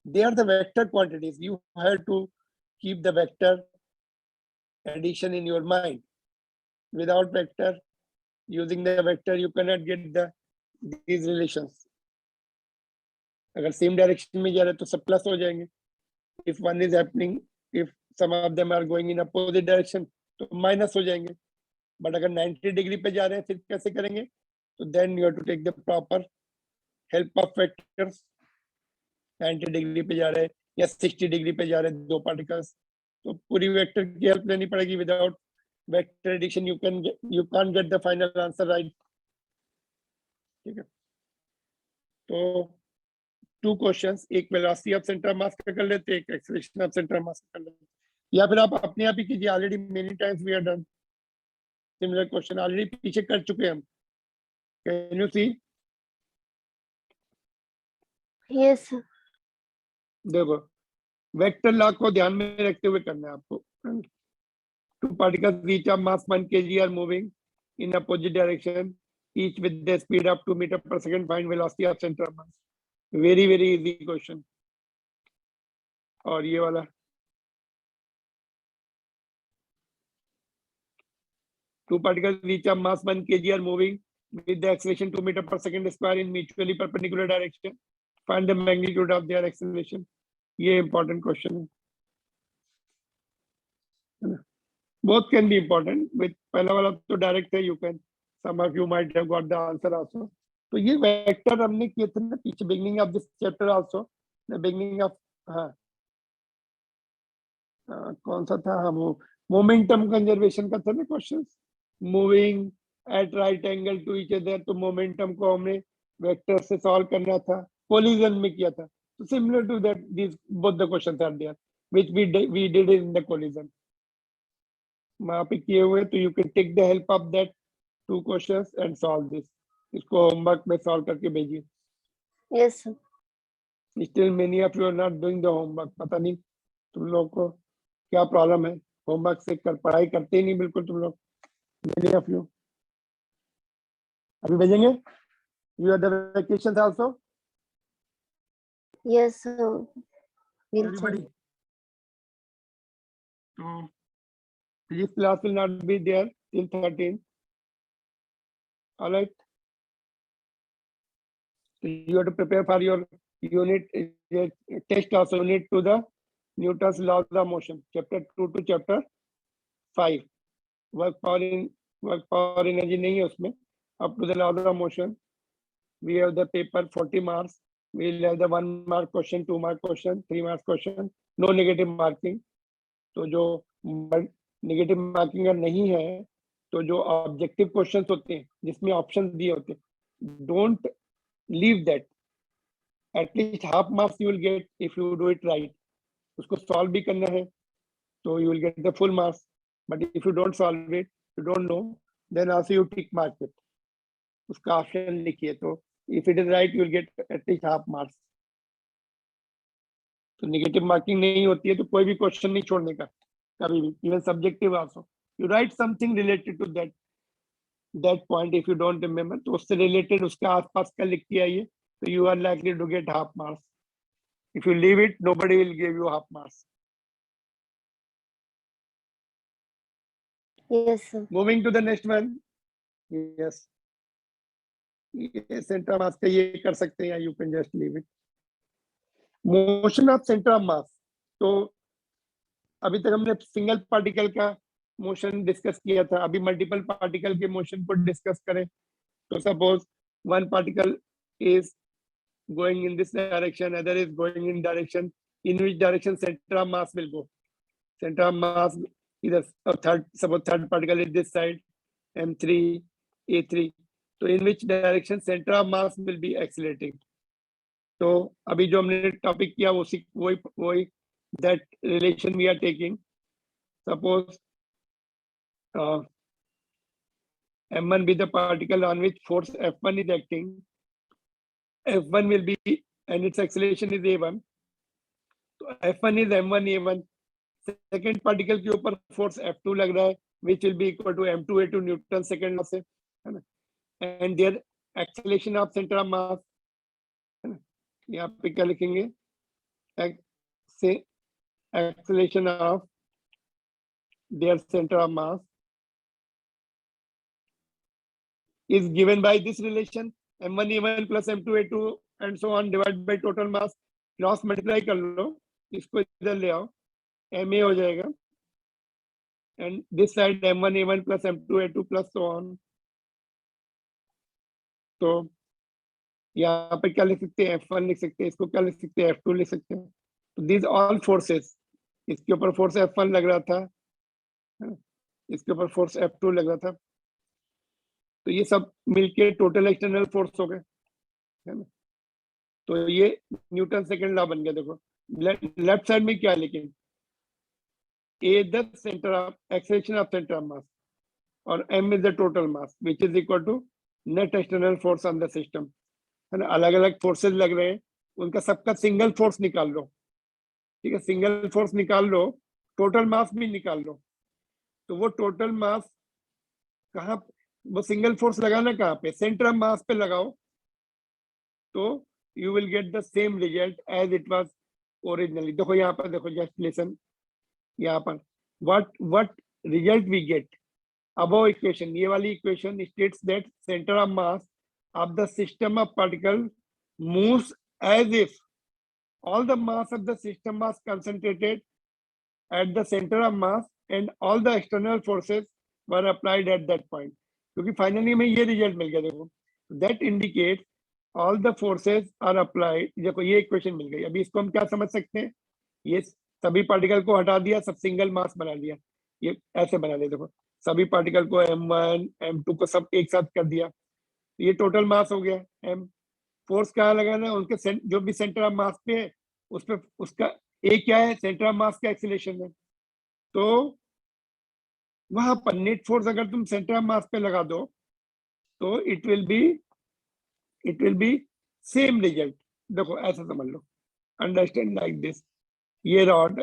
they are the vector quantities. You have to keep the vector addition in your mind. Without vector, using the vector, you cannot get these relations. अगर same direction में जा रहे तो सब plus हो जाएंगे। If one is happening, if some of them are going in opposite direction, तो minus हो जाएंगे। बट अगर 90 डिग्री पे जा रहे हैं फिर कैसे करेंगे? तो then you have to take the proper help of vectors. 90 degree पे जा रहे हैं या 60 डिग्री पे जा रहे हैं दो पार्टिकल्स, तो पूरी वेक्टर की हेल्प लेनी पड़ेगी। Without vector addition you can't get the final answer right. ठीक है, तो 2 क्वेश्चंस, एक velocity of centre of mass का कर लेते हैं, एक acceleration of centre of mass का कर लेते हैं, या फिर आप अपने आप ही कीजिए। Already many times we have done similar question, already पीछे कर चुके हैं हम। Can you see? यस देखो, वेक्टर लॉ को ध्यान में रखते हुए करना है आपको। 2 particles each of mass 1 kg are moving in opposite direction, each with the speed of 2 meters per second. Find velocity of center of mass. Very easy question. और ये वाला 2 particles each of mass 1 kg are moving with the acceleration 2 meters per second square in mutually perpendicular direction. Find the magnitude of their acceleration. ये important question है। Both can be important. With पहला वाला तो direct है, you can, some of you might have got the answer also. तो ये vector हमने किए थे ना पीछे, beginning of this chapter also, the beginning of कौन सा था, हम मोमेंटम कंजर्वेशन का था ना question, moving at right angle to each other, तो मोमेंटम को हमने वेक्टर से सॉल्व करना था, कोलिजन में किया था। तो similar to that, these both the questions are there which we did in the collision. वहां पे किए हुए, तो you can take the help of that 2 questions and solve this. इसको होमवर्क में सॉल्व करके भेजिए। Yes, sir. Still many of you are not doing the homework. पता नहीं तुम लोग को क्या प्रॉब्लम है, होमवर्क से पढ़ाई करते ही नहीं बिल्कुल तुम लोग, मेनी ऑफ यू। अभी भेजेंगे। You are the vacation also Yes, sir. Will everybody। send. So this class will not be there till 13th. All right. So you have to prepare for your unit test also. Unit to the Newton's laws of motion, chapter 2 to chapter 5. Work power energy नहीं है उसमें। Up to the laws of motion, we have the paper 40 marks. We will have the 1 mark question, 2 mark question, 3 mark question. No negative marking. तो जो negative marking नहीं है, तो जो objective questions होते हैं जिसमें ऑप्शन दिए होते हैं, don't leave that. At least half marks you will get if you do it right. उसको सॉल्व भी करना है तो you will get the full marks, but if you don't solve it, you don't know, then also you tick mark it. उसका option लिखिए, तो if it is right you will get at least half marks. तो negative marking नहीं होती है तो कोई भी क्वेश्चन नहीं छोड़ने का कभी भी, even subjective also. You write something related to that point. If you don't remember, तो उससे रिलेटेड उसके आसपास का लिख के आइए, तो you are likely to get half marks. If you leave it, nobody will give you half marks. Yes, sir. Moving to the next one. Yes, ये सेंटर ऑफ मास का ये कर सकते हैं, you can just leave it. Motion of centre of mass. तो अभी तक हमने सिंगल पार्टिकल का मोशन डिस्कस किया था, अभी मल्टीपल पार्टिकल के मोशन को डिस्कस करें। तो suppose one particle is going in this direction, other is going in direction, in which direction centre of mass will go. Centre of mass इधर, third, suppose third particle is this side, m3 a3, तो in which direction centre of mass will be accelerating. तो अभी जो हमने topic किया वही that relation we are taking. Suppose m1 be the particle on which force f1 is acting. f1 will be, and its acceleration is a1. तो f1 is m1 a1. Second particle के ऊपर force f2 लग रहा है, which will be equal to m2 a2 Newton second law से, है ना? And their acceleration of center of mass, है ना? यहाँ पे क्या लिखेंगे? से acceleration of their center of mass is given by this relation, m1 a1 plus m2 a2 and so on divided by total mass. Cross multiply कर लो, इसको इधर ले आओ, ma हो जाएगा, and this side m1 a1 plus m2 a2 plus so on. तो यहाँ पे क्या लिख सकते हैं? f1 लिख सकते हैं, इसको क्या लिख सकते हैं? f2 लिख सकते हैं। तो these all forces, इसके ऊपर फोर्स f1 लग रहा था, इसके ऊपर फोर्स f2 लग रहा था, तो ये सब मिलके टोटल एक्सटर्नल फोर्स हो गए, है ना? तो ये न्यूटन सेकंड लॉ बन गया। देखो लेफ्ट साइड में क्या, लेकिन a the centre of acceleration of centre of mass और m is the total mass which is equal to net external force on the system, है ना? अलग अलग फोर्सेस लग रहे हैं, उनका सबका सिंगल फोर्स निकाल लो, ठीक है? सिंगल फोर्स निकाल लो, टोटल मास भी निकाल लो। तो वो टोटल मास कहाँ, वो सिंगल फोर्स लगाना कहाँ पे? सेंटर ऑफ मास पे लगाओ, तो you will get the same result as it was originally. देखो यहाँ पर, देखो जस्ट लिसन, यहाँ पर what result we get above equation. ये वाली equation states that centre of mass of the system of particle moves as if all the mass of the system was concentrated at the center of mass and all the external forces were applied at that point. क्योंकि finally में ये result मिल गया। देखो that indicates all the forces are applied। देखो ये equation मिल गई। अभी इसको हम क्या समझ सकते हैं? ये सभी पार्टिकल को हटा दिया, सब सिंगल मास बना दिया, ये ऐसे बना दिया। देखो सभी पार्टिकल को m1 m2 को सब एक साथ कर दिया, ये टोटल मास हो गया m। फोर्स कहाँ लगाना है? उनके जो भी सेंटर ऑफ मास पे है उस पे, उसका ए क्या है? सेंटर ऑफ मास का एक्सीलरेशन है। तो वहां पर नेट फोर्स अगर तुम सेंटर ऑफ मास पे लगा दो तो it will B same result. देखो ऐसा समझ लो, अंडरस्टैंड लाइक दिस। ये रॉड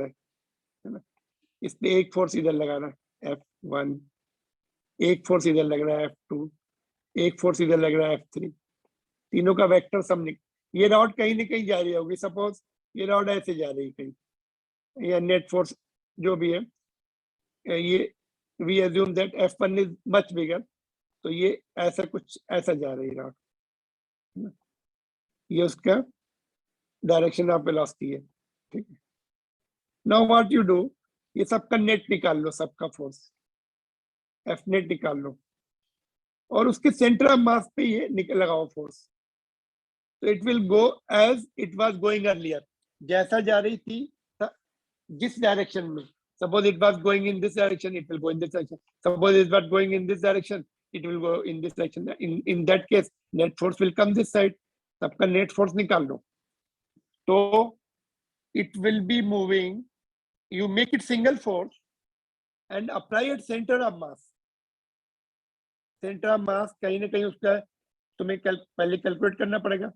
है ना, इस पे एक फोर्स इधर लगा रहा है F1, एक फोर्स इधर लग रहा है F2, एक फोर्स इधर लग रहा है F3, तीनों का वेक्टर सम ये रॉड कहीं ना कहीं जा रही होगी। सपोज ये रॉड ऐसे जा रही कहीं, या नेट फोर्स जो भी है, ये we assume that F1 is much bigger, तो ये ऐसा कुछ ऐसा जा रही रॉड, ये उसका डायरेक्शन ऑफ वेलोसिटी है, ठीक है। नाउ व्हाट यू डू, ये सबका नेट निकाल लो, सबका फोर्स एफ नेट निकाल लो, और उसके सेंटर ऑफ मास पे ये लगाओ फोर्स, तो it will go as it was going earlier, जैसा जा रही थी जिस डायरेक्शन में। Suppose it was going in this direction, it will go in this direction. Suppose it was going in this direction, it will go in this direction. In that case, net force will come this side. सबका net force निकाल लो, तो it will be moving. You make it single force and apply at center of mass. Center of mass कहीं ना कहीं उसका तुम्हें पहले calculate करना पड़ेगा,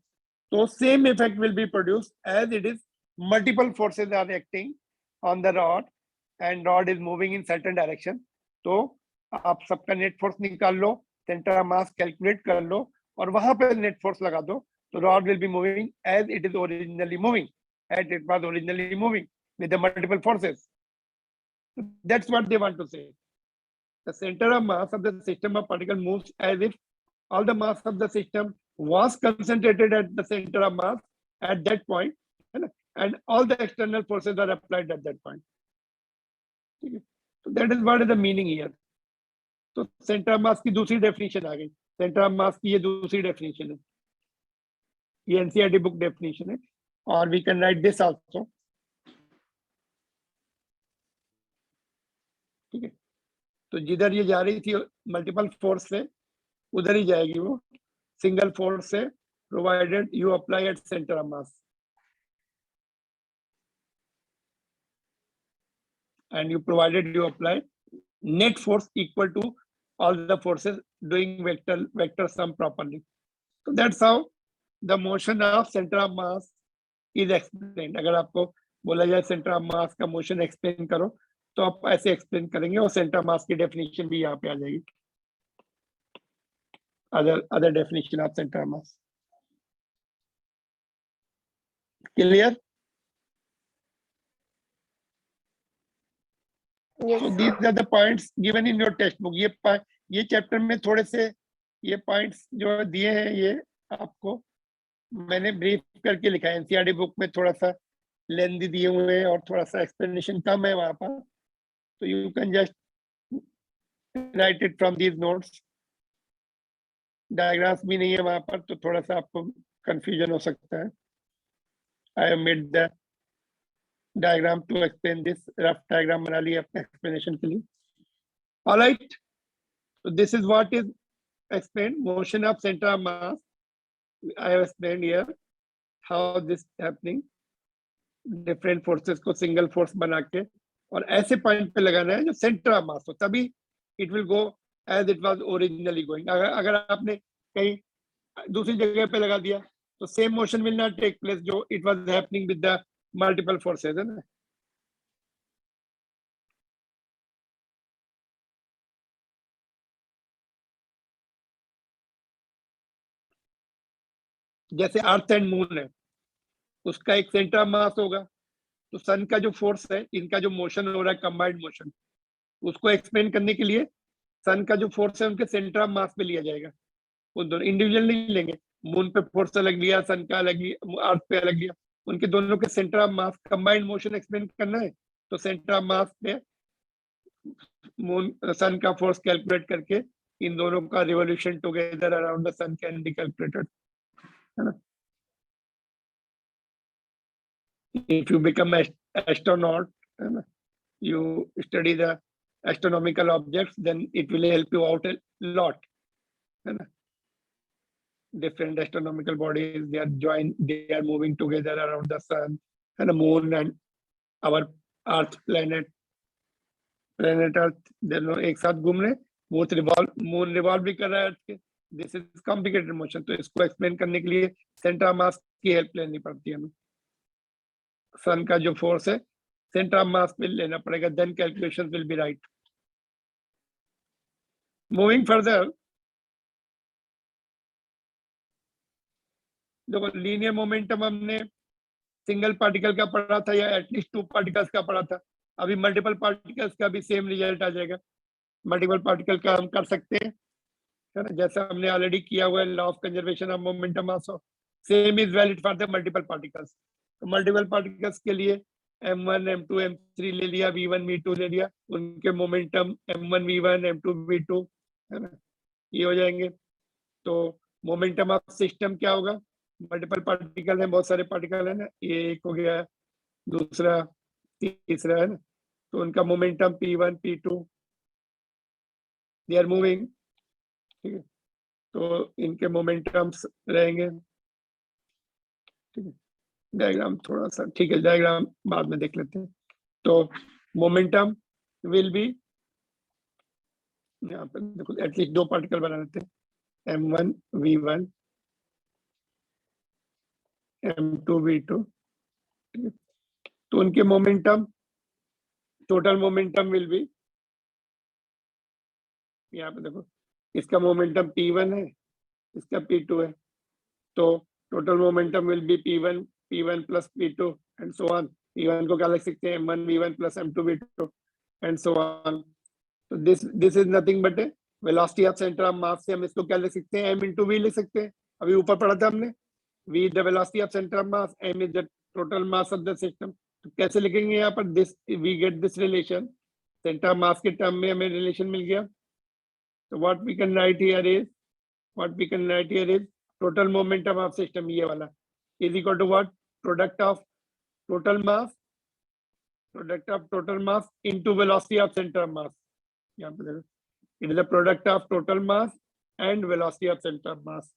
तो same effect will be produced as it is multiple forces are acting on the rod and rod is moving in certain direction. तो आप सबका नेट फोर्स निकाल लो, सेंटर ऑफ मास कैलकुलेट कर लो, और वहां पे नेट फोर्स लगा दो, तो rod will be moving as it is originally moving, as it was originally moving with the multiple forces. That's what they want to say. The center of mass of the system of particle moves as if all the mass of the system was concentrated at the center of mass at that point, and all the external forces are applied at that point. So that is what is the meaning here. तो centre of mass की दूसरी definition आ गई, centre of mass की ये दूसरी definition है, ये NCERT book definition है, और we can write this also, ठीक है। तो जिधर ये जा रही थी मल्टीपल फोर्स से, उधर ही जाएगी वो सिंगल फोर्स से, provided you apply at centre of mass and you provided you apply net force equal to all the forces doing vector sum properly. So that's how the motion of center of mass is explained. अगर आपको बोला जाए centre of mass का motion explain करो, तो आप ऐसे explain करेंगे, और सेंटर ऑफ मास की डेफिनेशन भी यहाँ पे आ जाएगी, other definition of center of mass. Clear? Yes, So sir. these are the points given in your textbook. ये चैप्टर में थोड़े से ये पॉइंट्स जो दिए हैं, ये आपको मैंने ब्रीफ करके लिखा है। एनसीईआरटी बुक में थोड़ा सा लेंथी दिए हुए हैं और थोड़ा सा एक्सप्लेनेशन कम है वहां पर, तो you can just right it from these notes. Diagrams भी नहीं है वहां पर, तो थोड़ा सा आपको कंफ्यूजन हो सकता है। I have made the diagram to explain this, rough diagram बना लिया अपने एक्सप्लेनेशन के लिए। Alright, so this is what is explained, motion of center of mass. I have explained here how this happening, different forces को single force बना के और ऐसे पॉइंट पे लगाना है जो सेंटर ऑफ मास हो, तभी it will go as it was originally going. अगर आपने कहीं दूसरी जगह पे लगा दिया तो same motion will not take place जो it was happening with the multiple forces, है ना। जैसे अर्थ एंड मून है, उसका एक सेंटर ऑफ मास होगा, तो सन का जो फोर्स है, इनका जो मोशन हो रहा है कंबाइंड मोशन, उसको एक्सप्लेन करने के लिए सन का जो फोर्स है उनके सेंटर ऑफ मास पे लिया जाएगा। वो दोनों इंडिविजुअल नहीं लेंगे, मून पे फोर्स अलग लिया, सन का अलग लिया, अर्थ पे अलग लिया, उनके दोनों के centre of mass combined motion explain करना है, तो सेंटर ऑफ मास पे मून सन का फोर्स कैलकुलेट करके इन दोनों का revolution together around the sun can be calculated, है ना। If you become an astronaut, you study the astronomical objects, then it will help you out a lot. Different astronomical bodies, they are moving together around the sun and the moon and our Earth planet. Planet earth दोनों एक साथ घूम रहे, moon revolve भी कर रहा है अर्थ के। दिस इज कॉम्प्लिकेटेड मोशन, तो इसको एक्सप्लेन करने के लिए सेंटर ऑफ मास की हेल्प लेनी पड़ती है हमें। सन का जो फोर्स है सेंटर ऑफ मास पे लेना पड़ेगा, then calculation will be right. Moving further, देखो लीनियर मोमेंटम हमने सिंगल पार्टिकल का पढ़ा था या एटलीस्ट 2 पार्टिकल्स का पढ़ा था। अभी मल्टीपल पार्टिकल्स का भी सेम रिजल्ट आ जाएगा। मल्टीपल पार्टिकल का हम कर सकते हैं, है ना, जैसा हमने ऑलरेडी किया हुआ है। Law of conservation of momentum also same is valid for the multiple particles. तो मल्टीपल पार्टिकल्स के लिए m1 m2 m3 ले लिया, v1 v2 ले लिया, उनके momentum m1 v1 m2 v2, है ना, ये हो जाएंगे। तो मोमेंटम ऑफ सिस्टम क्या होगा, मल्टीपल पार्टिकल है, बहुत सारे पार्टिकल है ना, ये एक हो गया, दूसरा, तीसरा, है ना, तो उनका momentum p1 p2 they are moving, ठीक है, तो इनके मोमेंटम्स रहेंगे। ठीक है, डायग्राम थोड़ा सा, ठीक है, डायग्राम बाद में देख लेते हैं। तो मोमेंटम विल बी, यहाँ पर देखो एटलीस्ट 2 पार्टिकल बना लेते हैं, m1 v1 m2 v2, ठीक है, तो उनके momentum, total momentum will B, यहाँ पे देखो इसका मोमेंटम p1 है, इसका p2 है, तो total momentum will be p1 plus p2 and so on. p1 को क्या लिख सकते हैं, m1 v1 plus m2 v2 and so on. तो this is nothing but velocity of centre of mass से हम इसको क्या लिख सकते हैं, m इंटू v लिख सकते हैं। अभी ऊपर पढ़ा था हमने, v the velocity of centre of mass, m is the total mass of the system. तो कैसे लिखेंगे यहाँ पर, this we get this relation, centre of mass के टर्म में हमें रिलेशन मिल गया। तो what we can write here is total momentum of system, ये वाला, is equal to what, product of total mass into velocity of centre of mass. यहाँ पे देखो, it is the product of total mass and velocity of centre of मास।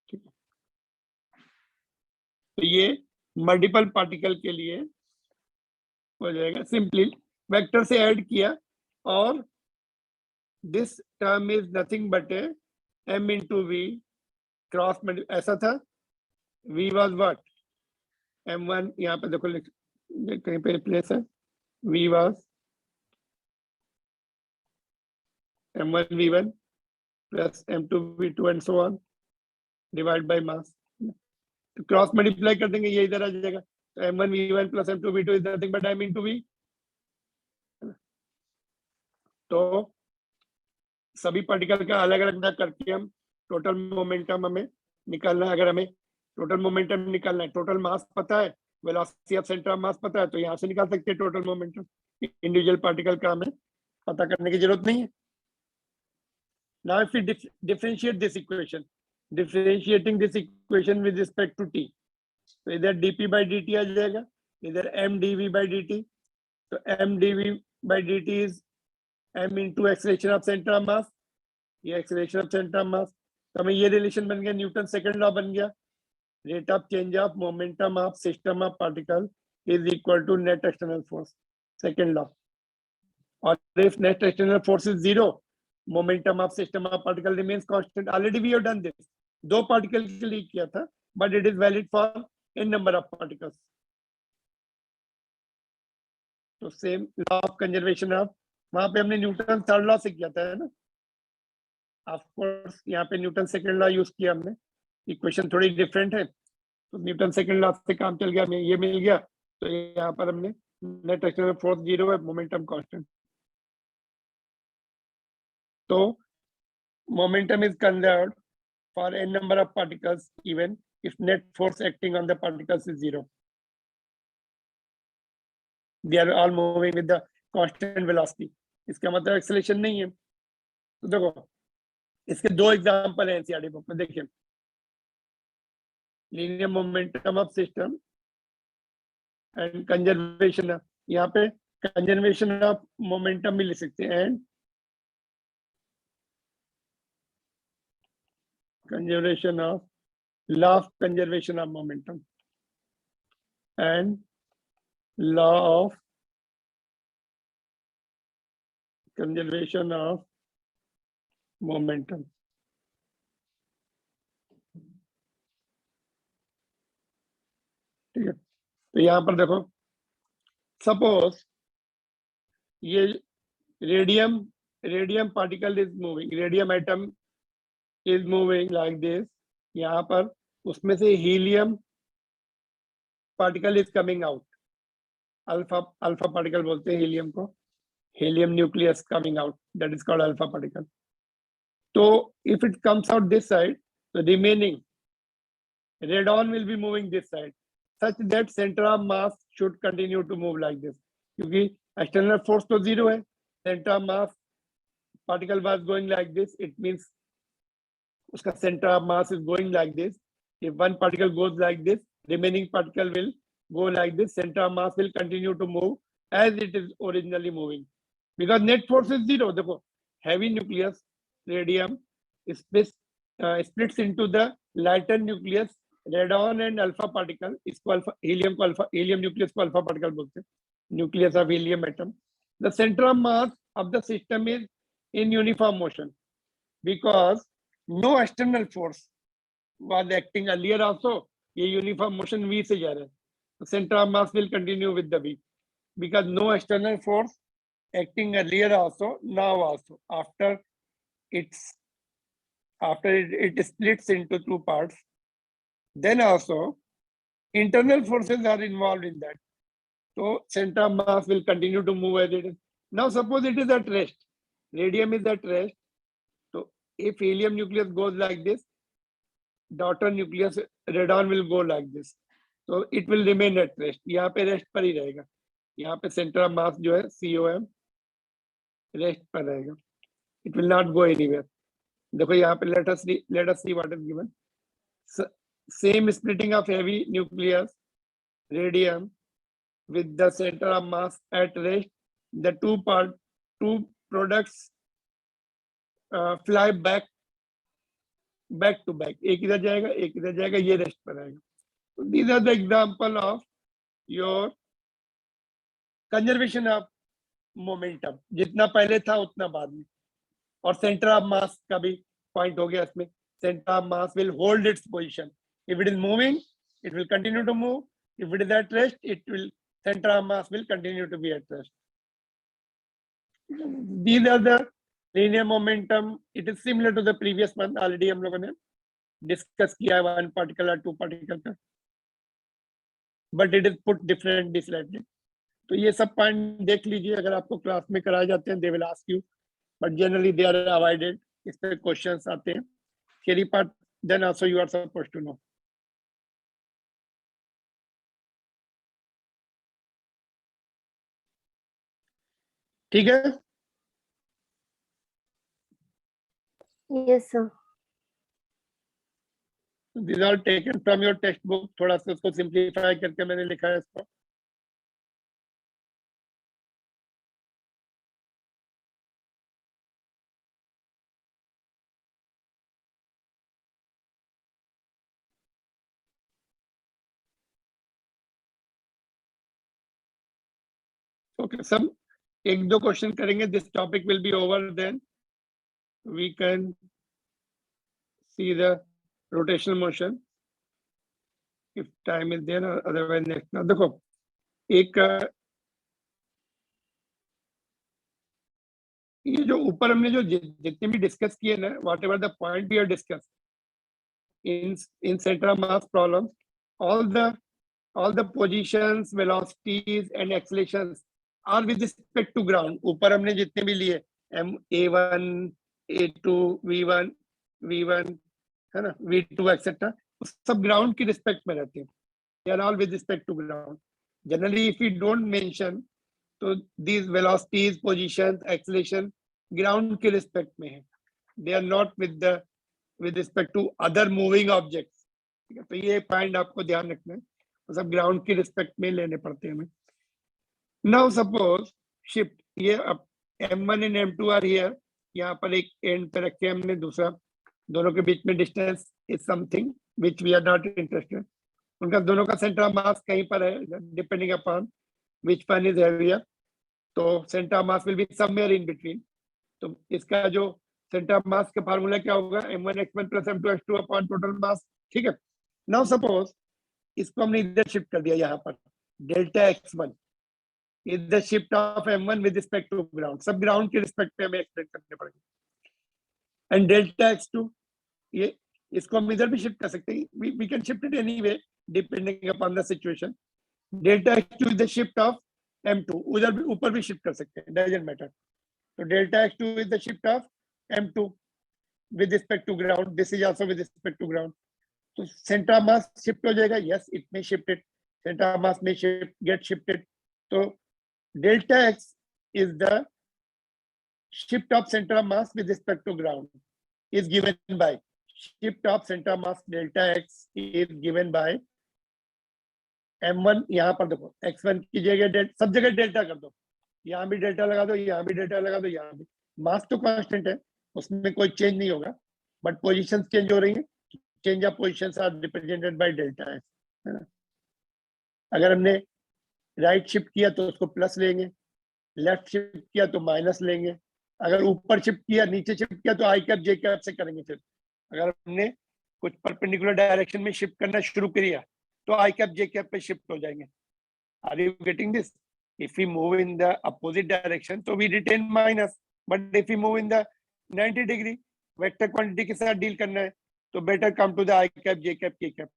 ठीक है, तो ये multiple particle के लिए हो जाएगा, सिंपली वेक्टर से ऐड किया, और this term is nothing but m into v cross, ऐसा था, v वाज व्हाट, m1, यहाँ पे देखो कहीं पे प्लेस है, v was m1 v1 plus m2 v2 and so on divide by mass. तो क्रॉस मल्टीप्लाई कर देंगे, ये इधर आ जाएगा, तो m1 v1 plus m2 v2 is nothing but m into v। तो सभी पार्टिकल का अलग अलग ना करके हम टोटल मोमेंटम हमें निकालना है। अगर हमें टोटल मोमेंटम निकालना है, टोटल मास पता है, वेलोसिटी ऑफ सेंटर ऑफ मास पता है, तो यहाँ से निकाल सकते हैं टोटल मोमेंटम। इंडिविजुअल पार्टिकल का हमें पता करने की जरूरत नहीं है। Now if we differentiate this equation, differentiating this equation with respect to t, तो इधर dp by dt आ जाएगा, इधर m dv by dt, तो m dv by dt is m into acceleration of center of mass, ये acceleration of center of mass। तो हमें ये relation बन गया, न्यूटन सेकंड लॉ बन गया, rate of change of momentum of system of particle is equal to net external force, second law. और if net external force is 0, momentum of system of particle remains constant. Already we have done this, 2 particle के लिए किया था, but it is valid for n number of particles. तो same law of conservation of, वहां पे हमने Newton third law से किया था, है ना, ऑफ कोर्स यहाँ पे न्यूटन सेकंड लॉ यूज किया हमने। इक्वेशन थोड़ी डिफरेंट है, तो न्यूटन सेकंड लॉ से काम चल गया, हमें ये मिल गया। तो यहाँ पर हमने नेट एक्सटर्नल फोर्स 0 है, मोमेंटम कांस्टेंट। तो momentum is conserved for n number of particles even if net force acting on the particles is 0. They are all moving with the constant velocity. इसका मतलब एक्सेलरेशन नहीं है। तो देखो इसके 2 example हैं एनसीईआरटी बुक में, देखिए, linear momentum of system and conservation. यहाँ पे कंजर्वेशन ऑफ मोमेंटम भी लिख सकते हैं, and conservation of law of conservation of momentum and law of conservation of momentum. ठीक है, तो यहाँ पर देखो, सपोज ये radium particle is moving, radium atom is moving like this. यहाँ पर उसमें से helium particle is coming out. Alpha particle बोलते हैं हीलियम को. Helium nucleus coming out, that is called alpha particle. तो if it comes out this side, the remaining radon will be moving this side, such that center of mass should continue to move like this. क्योंकि external force तो zero है, center of mass particle was going like this, it means उसका center of mass is going like this. If one particle goes like this, remaining particle will go like this. Center of mass will continue to move as it is originally moving, because net force is zero. देखो, heavy nucleus radium splits into the lighter nucleus radon and alpha particle. इसको alpha, helium को alpha, helium nucleus को alpha particle बोलते हैं, nucleus of helium atom. The center of mass of the system is in uniform motion because no external force was acting earlier also. ये uniform motion V से जा रहा है. The center of mass will continue with the V because no external force acting earlier also, now also, after it splits into two parts, then also internal forces are involved in that. So center of mass will continue to move as it is. Now suppose it is at rest, radium is at rest. So if helium nucleus goes like this, daughter nucleus radon will go like this. So it will remain at rest. यहाँ पे rest पर ही रहेगा. यहाँ पे center of mass जो है COM rest पर रहेगा. It will not go anywhere. देखो यहाँ पे let us see what is given. Same splitting of heavy nucleus radium with the center of mass at rest. The two products fly back to back. एक इधर जाएगा, एक इधर जाएगा, ये रेस्ट पर आएगा. So these are the example of your conservation of momentum. जितना पहले था उतना बाद में. और center of mass का भी point हो गया इसमें. Center of mass will hold its position. If it is moving, it will continue to move. If it is at rest, center of mass will continue to be at rest. These are the linear momentum. It is similar to the previous one. Already हम लोगों ने discuss किया है one particle or two particle का. But it is put differently slightly. तो ये सब point देख लीजिए, अगर आपको क्लास में कराए जाते हैं, they will ask you, but generally they are avoided. इस पे क्वेश्चंस आते हैं. Theory part then also you are supposed to know. ठीक है? Yes, sir. These are taken from your textbook. थोड़ा सा उसको simplify करके मैंने लिखा है इसको. Okay, सब एक दो क्वेश्चन करेंगे. This topic will be over, then we can see the rotational motion if time is there, otherwise next. Now देखो, एक ये जो ऊपर हमने जो जितने भी डिस्कस किए ना, whatever the point we have discussed in center of mass problem, all the positions, velocities and accelerations are with respect to ground. ऊपर हमने जितने भी लिए A1, A2, V1 है ना, V2 एक्सेट्रा, सब ग्राउंड की रिस्पेक्ट में रहते हैं. They are all with respect to ground. Generally, if we don't mention, तो these velocities, positions, acceleration ground के रिस्पेक्ट में है. They are not with respect to other moving objects. ठीक है, तो ये पॉइंट आपको ध्यान रखना है. तो सब ग्राउंड की रिस्पेक्ट में लेने पड़ते हैं हमें. Now suppose shift, ये अब M1 and M2 are here. यहाँ पर एक एंड पे रखे हमने, दूसरा दोनों के बीच में distance is something which we are not interested. उनका दोनों का सेंटर ऑफ मास कहीं पर है, depending upon which one is heavier. तो centre of mass will be somewhere in between. तो इसका जो सेंटर ऑफ मास का फार्मूला क्या होगा, m1 x1 plus m2 x2 upon total mass. ठीक है, नाउ सपोज इसको हमने इधर शिफ्ट कर दिया, यहाँ पर delta x1 is the shift of m1 with respect to ground, सब ग्राउंड के रिस्पेक्ट पे हमें एक्सप्लेन करने पड़ेंगे। एंड डेल्टा x2, ये इसको हम इधर भी शिफ्ट कर सकते हैं, we can shift it anyway depending upon the situation. Delta x2 is the shift of m2, उधर भी ऊपर भी शिफ्ट कर सकते हैं, डजंट मैटर। तो delta x2 is the shift of m2 with respect to ground, this is also with respect to ground. तो centre of mass shift हो जाएगा, यस इट में शिफ्टेड, सेंटर ऑफ मास में shift get shifted. तो delta x is the shift of centre of mass with respect to ground is given by shift of centre of mass delta x is given by m1, यहाँ पर देखो x1 की जगह सब जगह delta कर दो, यहाँ भी डेल्टा लगा दो, यहाँ भी डेल्टा लगा दो, यहाँ भी। मास तो कांस्टेंट है, उसमें कोई चेंज नहीं होगा, बट पोजीशंस चेंज हो रही हैं, change of positions are represented by delta x, है ना। अगर हमने राइट शिफ्ट किया तो उसको प्लस लेंगे, लेफ्ट शिफ्ट किया तो माइनस लेंगे, अगर ऊपर शिफ्ट किया नीचे शिफ्ट किया तो आई कैप जे कैप से करेंगे। फिर अगर हमने कुछ परपेंडिकुलर डायरेक्शन में शिफ्ट करना शुरू किया तो आई कैप जे कैप पे शिफ्ट हो जाएंगे। Are you getting this? If we move in the opposite direction, so we retain minus. But if we move in the 90 degree, vector quantity के साथ डील करना है, तो better come to the I cap, J cap, K cap.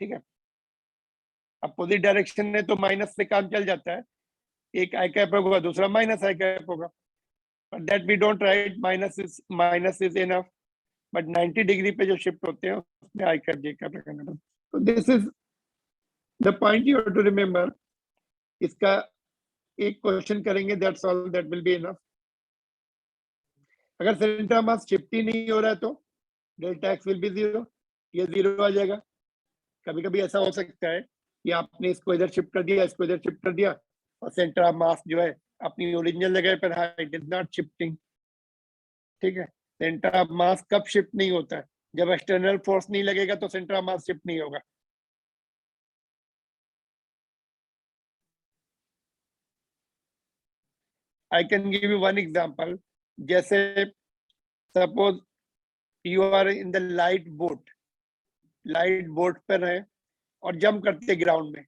ठीक है, opposite direction में तो minus से काम चल जाता है, एक I cap होगा, दूसरा माइनस I cap होगा, but that we don't write, minus is enough. But 90 degree पे जो शिफ्ट होते हैं उसमें I cap, J cap रखना पड़ता है। So this is the point you have to remember. इसका एक क्वेश्चन करेंगे, that's all, that will be enough. अगर सेंटर ऑफ मास शिफ्ट ही नहीं हो रहा है तो डेल्टा एक्स विल बी 0, ये 0 आ जाएगा। कभी कभी ऐसा हो सकता है कि आपने इसको इधर शिफ्ट कर दिया, इसको इधर शिफ्ट कर दिया, और सेंटर ऑफ मास जो है अपनी ओरिजिनल जगह पर है, इट इज नॉट शिफ्टिंग। ठीक है, सेंटर ऑफ मास कब शिफ्ट नहीं होता है? जब एक्सटर्नल फोर्स नहीं लगेगा तो सेंटर ऑफ मास शिफ्ट नहीं होगा। I can give you one example. जैसे suppose you are in the light boat पर है और जंप करते ग्राउंड में,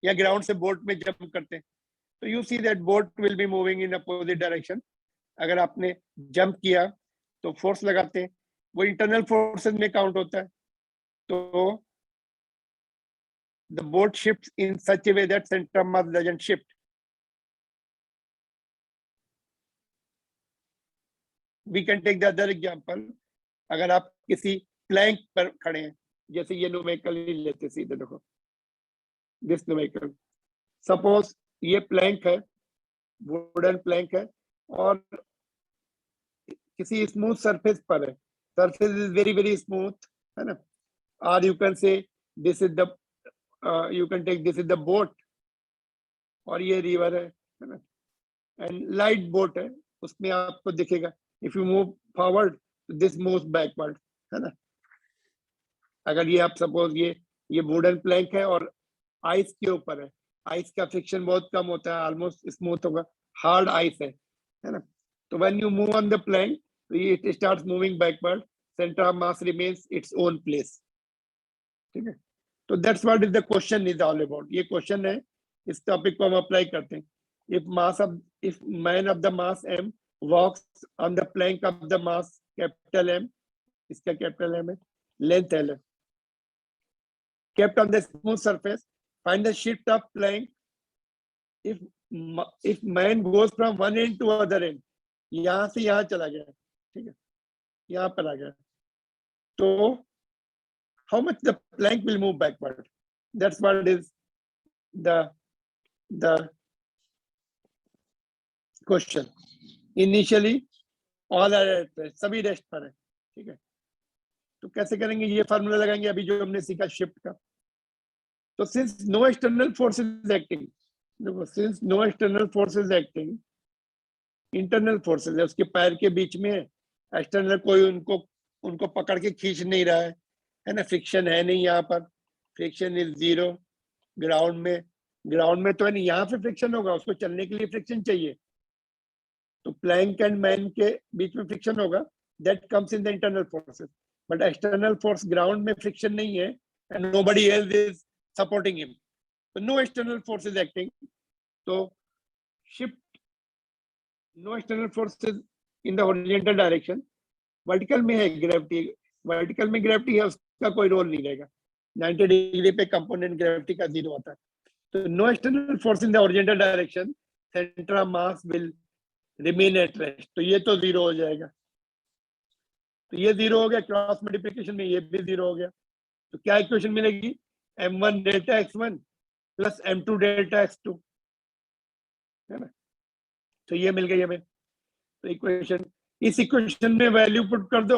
या ग्राउंड से बोट में जंप करते, तो you see that boat will be moving in opposite direction. अगर आपने जंप किया तो फोर्स लगाते हैं, वो इंटरनल फोर्सेस में काउंट होता है। तो the boat shifts in such a way that center of mass doesn't shift. We can take the other example. अगर आप किसी प्लैंक पर खड़े हैं, जैसे ये न्यूमेरिकल ही लेते, सीधे देखो दिस न्यूमेरिकल, सपोज ये प्लैंक है, वुडन प्लैंक है, और किसी स्मूथ सरफेस पर है, surface is very very smooth, है ना। और you can say this is the, you can take this is the boat, और ये रिवर है ना, एंड लाइट बोट है, उसमें आपको दिखेगा if you move forward this moves backward, है ना। अगर ये आप सपोज ये वुडन प्लैंक है और आइस के ऊपर है, आइस का फ्रिक्शन बहुत कम होता है, ऑलमोस्ट स्मूथ होगा, हार्ड आइस है ना। तो when you move on the plank, it starts moving backward, center of mass remains its own place. ठीक है, तो that's what is the question is all about. ये क्वेश्चन है, इस टॉपिक को हम अप्लाई करते हैं। if man of the mass m walks on the plank of the mass capital M, इसका capital M है, length L है, kept on the smooth surface, find the shift of plank if man goes from one end to other end, यहाँ से यहाँ चला गया, ठीक है, यहाँ पर आ गया, तो how much the plank will move backward? That's what is the question. Initially all are at rest, सभी रेस्ट पर है, ठीक है। तो कैसे करेंगे? ये फार्मूला लगाएंगे अभी जो हमने सीखा शिफ्ट का। तो since no external force is acting, देखो since no external force is acting, internal forces है उसके पैर के बीच में, एक्सटर्नल कोई उनको पकड़ के खींच नहीं रहा है ना, फ्रिक्शन है नहीं, यहाँ पर फ्रिक्शन इज 0। ग्राउंड में तो है नहीं, यहाँ पे फ्रिक्शन होगा, उसको चलने के लिए फ्रिक्शन चाहिए, तो प्लैंक एंड मैन के बीच में फ्रिक्शन होगा, that comes in the internal forces, but external force ground में फ्रिक्शन नहीं है and nobody else is supporting him, तो no external force is acting, तो shift no external forces in the horizontal direction, vertical में है gravity, vertical में gravity है, उसका कोई रोल नहीं रहेगा, 90 डिग्री पे कंपोनेंट ग्रेविटी का 0 आता है, तो no external force in the horizontal direction, centre of mass will remain at rest, तो ये तो 0 हो जाएगा, तो ये 0 हो गया, क्रॉस मल्टीप्लिकेशन में ये भी 0 हो गया, तो क्या इक्वेशन मिलेगी, m1 delta x1 plus m2 delta x2, है ना, तो ये मिल गई हमें, तो इक्वेशन, इस इक्वेशन में वैल्यू पुट कर दो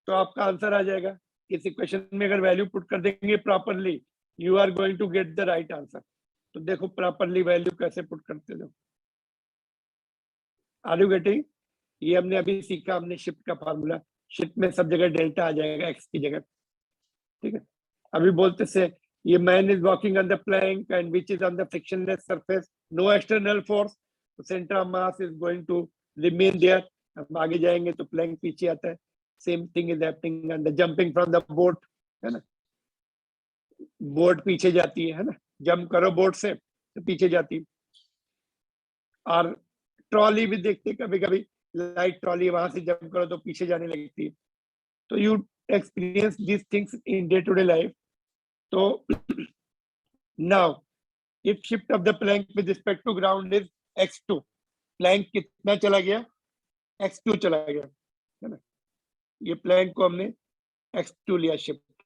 तो आपका आंसर आ जाएगा, इस इक्वेशन में अगर वैल्यू पुट कर देंगे properly, you are going to get the right answer, तो देखो प्रॉपरली वैल्यू कैसे पुट करते हो, आर यू गेटिंग, ये हमने अभी सीखा, हमने शिफ्ट का फार्मूला, शिफ्ट में सब जगह डेल्टा आ जाएगा एक्स की जगह, ठीक है, अभी बोलते से ये man is walking on the plank and which is on the frictionless surface, no external force, centre of mass is going to remain there, हम आगे जाएंगे तो प्लैंक पीछे आता है, same thing is happening and the jumping from the boat, है ना, boat पीछे जाती है ना, जंप करो बोट से तो पीछे जाती है, और ट्रॉली भी देखते कभी कभी, लाइट ट्रॉली, वहां से जंप करो तो पीछे जाने लगती है, तो you experience this things in day to day life, तो now if shift of the plank with respect to ground is x2, plank कितना चला गया, x2 चला गया, है ना, ये प्लैंक को हमने x2 लिया शिफ्ट,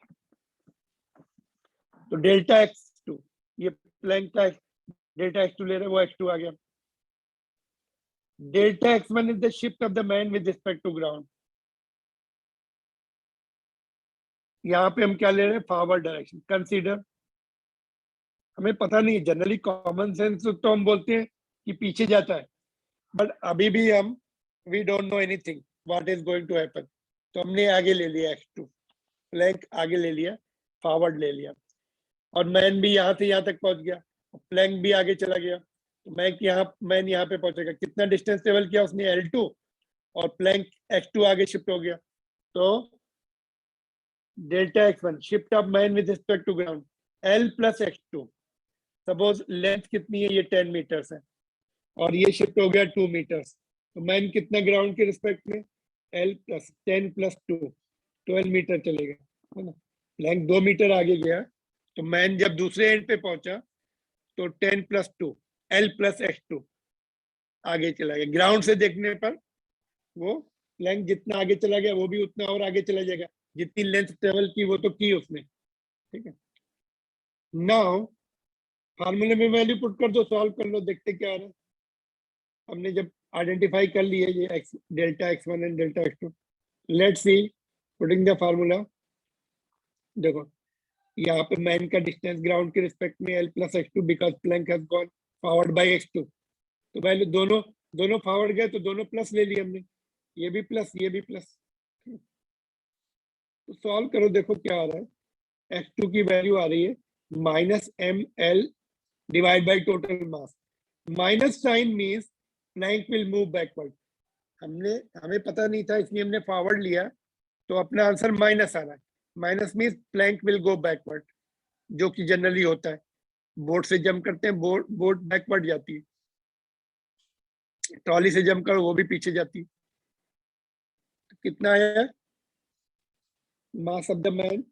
तो डेल्टा x2, ये प्लैंक का डेल्टा x2 ले रहे, वो x2 आ गया, delta x1 is the shift of the man with respect to ground, यहाँ पे हम क्या ले रहे हैं, फॉरवर्ड डायरेक्शन, कंसीडर, हमें पता नहीं, जनरली कॉमन सेंस तो हम बोलते हैं कि पीछे जाता है, बट अभी भी हम we don't know anything what is going to happen, तो हमने आगे ले लिया x2, प्लैंक आगे ले लिया, फॉरवर्ड ले लिया, और मैन भी यहाँ से यहाँ तक पहुंच गया, प्लैंक भी आगे चला गया, तो मैन यहाँ पे पहुंचेगा, कितना डिस्टेंस ट्रेवल किया उसने, L2, और प्लैंक x2 आगे शिफ्ट हो गया, तो delta x1 shift of man with respect to ground L plus x2, suppose length कितनी है, ये 10 मीटर्स है, और ये शिफ्ट हो गया 2 मीटर्स, तो मैन कितना ग्राउंड के रिस्पेक्ट में, L प्लस 10 प्लस 2 12 मीटर चलेगा, है ना, प्लैंक 2 मीटर आगे गया, तो मैन जब दूसरे एंड पे पहुंचा तो 10 प्लस 2 L प्लस x2 आगे चला गया, ग्राउंड से देखने पर वो प्लैंक जितना आगे चला गया वो भी उतना और आगे चला जाएगा, जितनी लेंथ ट्रेवल की वो तो की उसने, ठीक है, नाउ फार्मूले में वैल्यू पुट कर दो, सॉल्व कर लो, देखते क्या आ रहा है, हमने जब आइडेंटिफाई कर लिए ये x delta x1 and delta x2, let's see putting the formula, देखो यहाँ पे मैन का डिस्टेंस ग्राउंड के रिस्पेक्ट में L plus x2 because plank has gone forward by x2, तो वैल्यू दोनों फॉरवर्ड गए तो दोनों प्लस ले लिए हमने, ये भी प्लस ये भी प्लस, तो सॉल्व करो, देखो क्या आ रहा है, x2 की वैल्यू आ रही है -ml divide by total mass, minus sign means plank will move backward, हमें पता नहीं था इसलिए हमने फॉरवर्ड लिया, तो अपना आंसर माइनस आ रहा है, minus means plank will go backward, जो कि जनरली होता है, बोट से जंप करते हैं, बोट बैकवर्ड जाती है, ट्रॉली से जंप करो वो भी पीछे जाती है, तो कितना है, मास of the man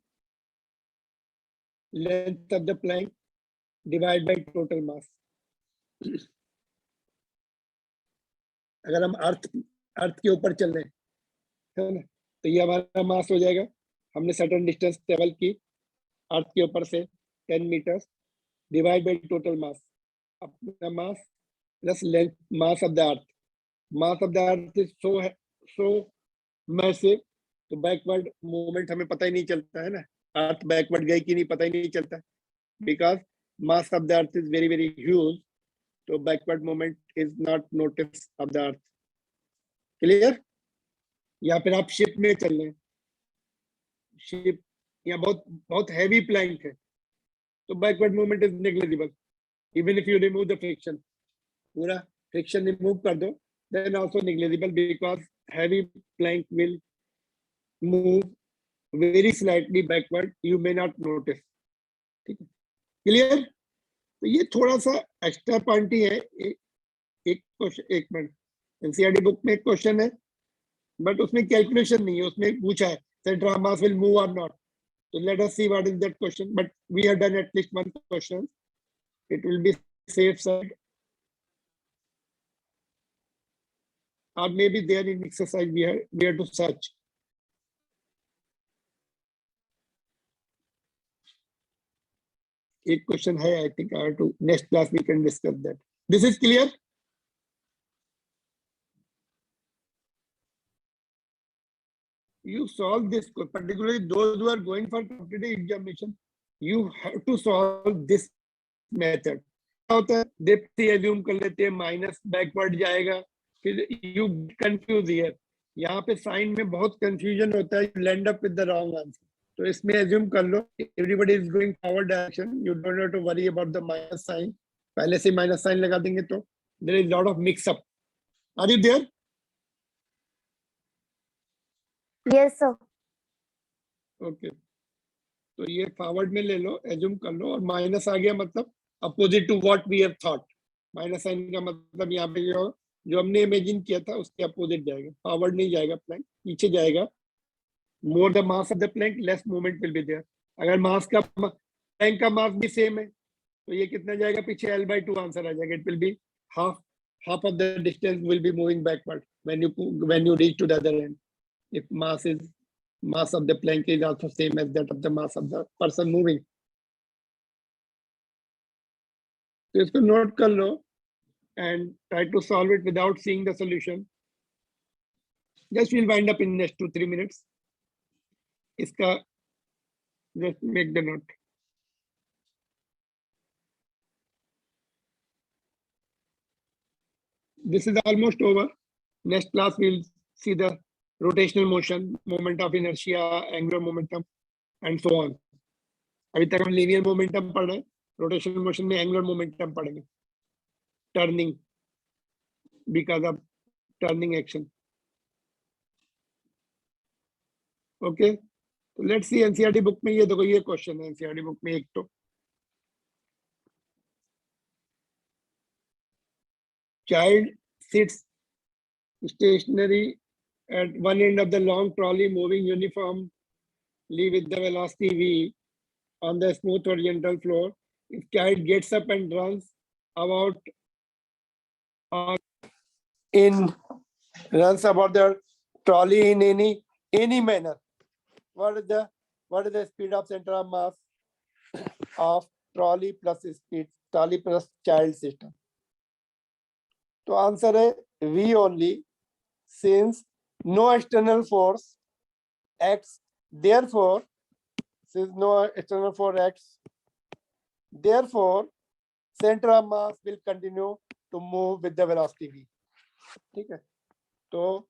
length of the Planck divide by total मास, अगर हम अर्थ के ऊपर चल रहे हैं, है ना, तो ये हमारा मास हो जाएगा, हमने सर्टेन डिस्टेंस ट्रेवल की अर्थ के ऊपर से 10 metres divide by total mass, अपना mass plus length, mass of the earth is so massive, तो बैकवर्ड मूवमेंट हमें पता ही नहीं चलता है ना, अर्थ बैकवर्ड गई कि नहीं पता ही नहीं चलता, because mass of the earth is very very huge, तो backward movement is not notice of the earth, clear, या फिर आप शिप में चल रहे हैं, शिप या बहुत हैवी प्लैंक है, तो backward movement is negligible, even if you remove the friction, पूरा फ्रिक्शन रिमूव कर दो, then also negligible because heavy plank will move very slightly backward. You may not notice. ठीक है, क्लियर? तो ये थोड़ा सा एक्स्ट्रा पॉइंट ही है. एक क्वेश्चन, एक मिनट, एनसीईआरटी बुक में एक क्वेश्चन है बट उसमें कैलकुलेशन नहीं है. उसमें पूछा है centre of mass will move और not. So let us see what is that question. But we have done at least one question. It will be safe side. Or maybe there in exercise we have to search. एक question है, I think I have to next class we can discuss that. This is clear? You solve this, particularly those who are going for competitive examination, you have to solve this method. क्या होता है, depth assume कर लेते हैं, minus backward जाएगा, फिर you confuse here. यहाँ पे साइन में बहुत कंफ्यूजन होता है, you land up with the wrong answer. तो इसमें एज्यूम कर लो everybody is going forward direction, you don't have to worry about the minus sign. पहले से माइनस साइन लगा देंगे तो there is lot of mix up. Are you there? Yes, sir. Okay, तो ये फॉरवर्ड में ले लो, एज्यूम कर लो, और माइनस आ गया मतलब opposite to what we have thought. Minus sign का मतलब यहाँ पे जो हमने इमेजिन किया था उसके अपोजिट जाएगा, फॉरवर्ड नहीं जाएगा, प्लैंक पीछे जाएगा. More the mass of the plank less movement will be there. अगर मास का प्लैंक का मास भी सेम है तो ये कितना जाएगा पीछे, L/2 आंसर आ जाएगा. It will B half of the distance will be moving backward when you reach to the other end. If mass of the plank is also same as that of the mass of the person moving. तो इसको note कर लो and try to solve it without seeing the solution. Just we'll wind up in next 2-3 minutes. इसका just make the note. This is almost over. Next class we'll see the rotational motion, moment of inertia, angular momentum, and so on. अभी तक हम linear momentum पढ़ रहे हैं, rotational motion में angular momentum पढ़ेंगे, turning because of turning action. Okay, तो let's C NCERT book में. ये देखो, ये क्वेश्चन है एनसीईआरटी बुक में. एक तो child sits stationary at one end of the long trolley moving uniformly with the velocity v on the smooth horizontal floor. If child gets up and runs about the trolley in any manner, what is the speed of center of mass of trolley plus child system? तो answer है V only, since no external force acts, therefore since no external force acts, therefore center of mass will continue to move with the velocity v. ठीक है, तो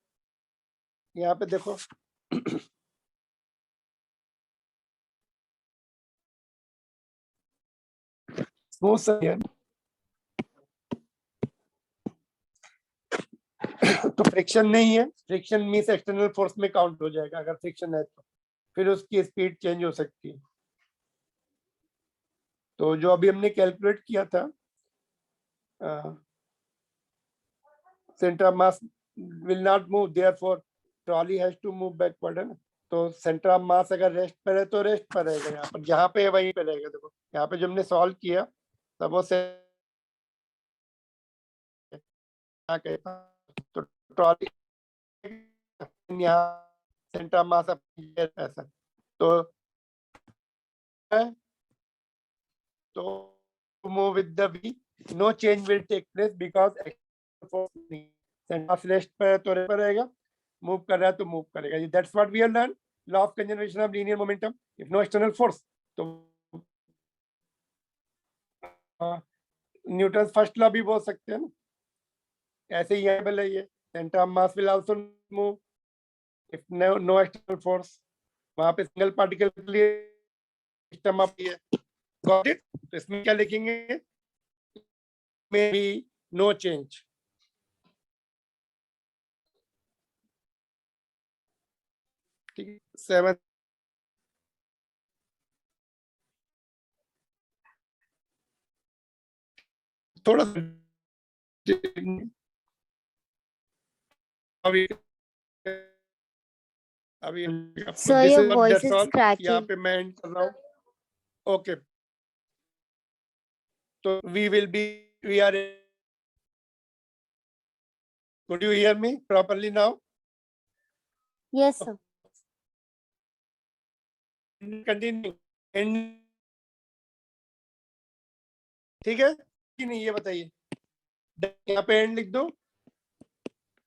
यहाँ पे देखो smooth सा. तो फ्रिक्शन नहीं है, फ्रिक्शन मींस एक्सटर्नल फोर्स में काउंट हो जाएगा. अगर फ्रिक्शन है तो फिर उसकी स्पीड चेंज हो सकती है. तो जो अभी हमने कैलकुलेट किया था, centre of mass will not move, therefore trolley has to move backward, है ना. तो सेंटर ऑफ मास अगर रेस्ट पर है तो रेस्ट पर रहेगा, यहाँ पर जहाँ पे है वहीं पे रहेगा. देखो यहाँ पे जो हमने सॉल्व किया तब वो तो ट्रॉली यहाँ सेंटर ऑफ मास ऐसा तो move with the v, no change will take place because centre rest पर तो रेस्ट पर रहेगा, मूव कर रहा है तो मूव करेगा. That's what we have learn, law of conservation of linear momentum. If no external force, तो न्यूटन फर्स्ट लॉ भी बोल सकते हैं ना. ऐसे ही यहाँ है, ये center of mass will also move if no external force. वहां पे सिंगल पार्टिकल के लिए सिस्टम ऑफ है. Got it? तो इसमें क्या लिखेंगे, मे बी नो चेंज. ठीक है 7 थोड़ा अभी अभी Sir, this your is what- voice that's is all. cracking. यहाँ पे मैं end कर रहा हूँ. Okay. So we are. Could you hear me properly now? Yes, sir. Continue. ठीक है कि नहीं ये बताइए. यहाँ पे end लिख दो.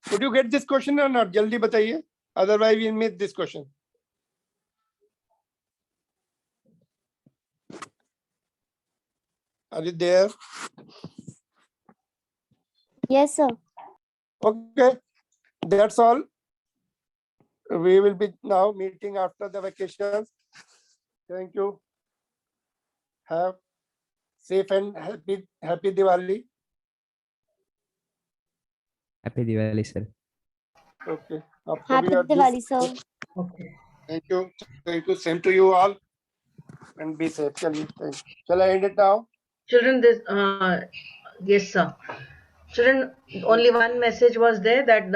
Could you get this question or not? जल्दी बताइए. Otherwise we miss this question. Are you there? Yes, sir. Okay. That's all. We will be now meeting after the vacations. Thank you. Have safe and happy Diwali. Happy Diwali, sir. Okay. आपको Happy भी और Diwali, sir. Okay. Thank you. Thank you. Same to you all. And be safe. चलिए. Thank you. Shall I end it now? Children, this yes, sir. Children, only one message was there that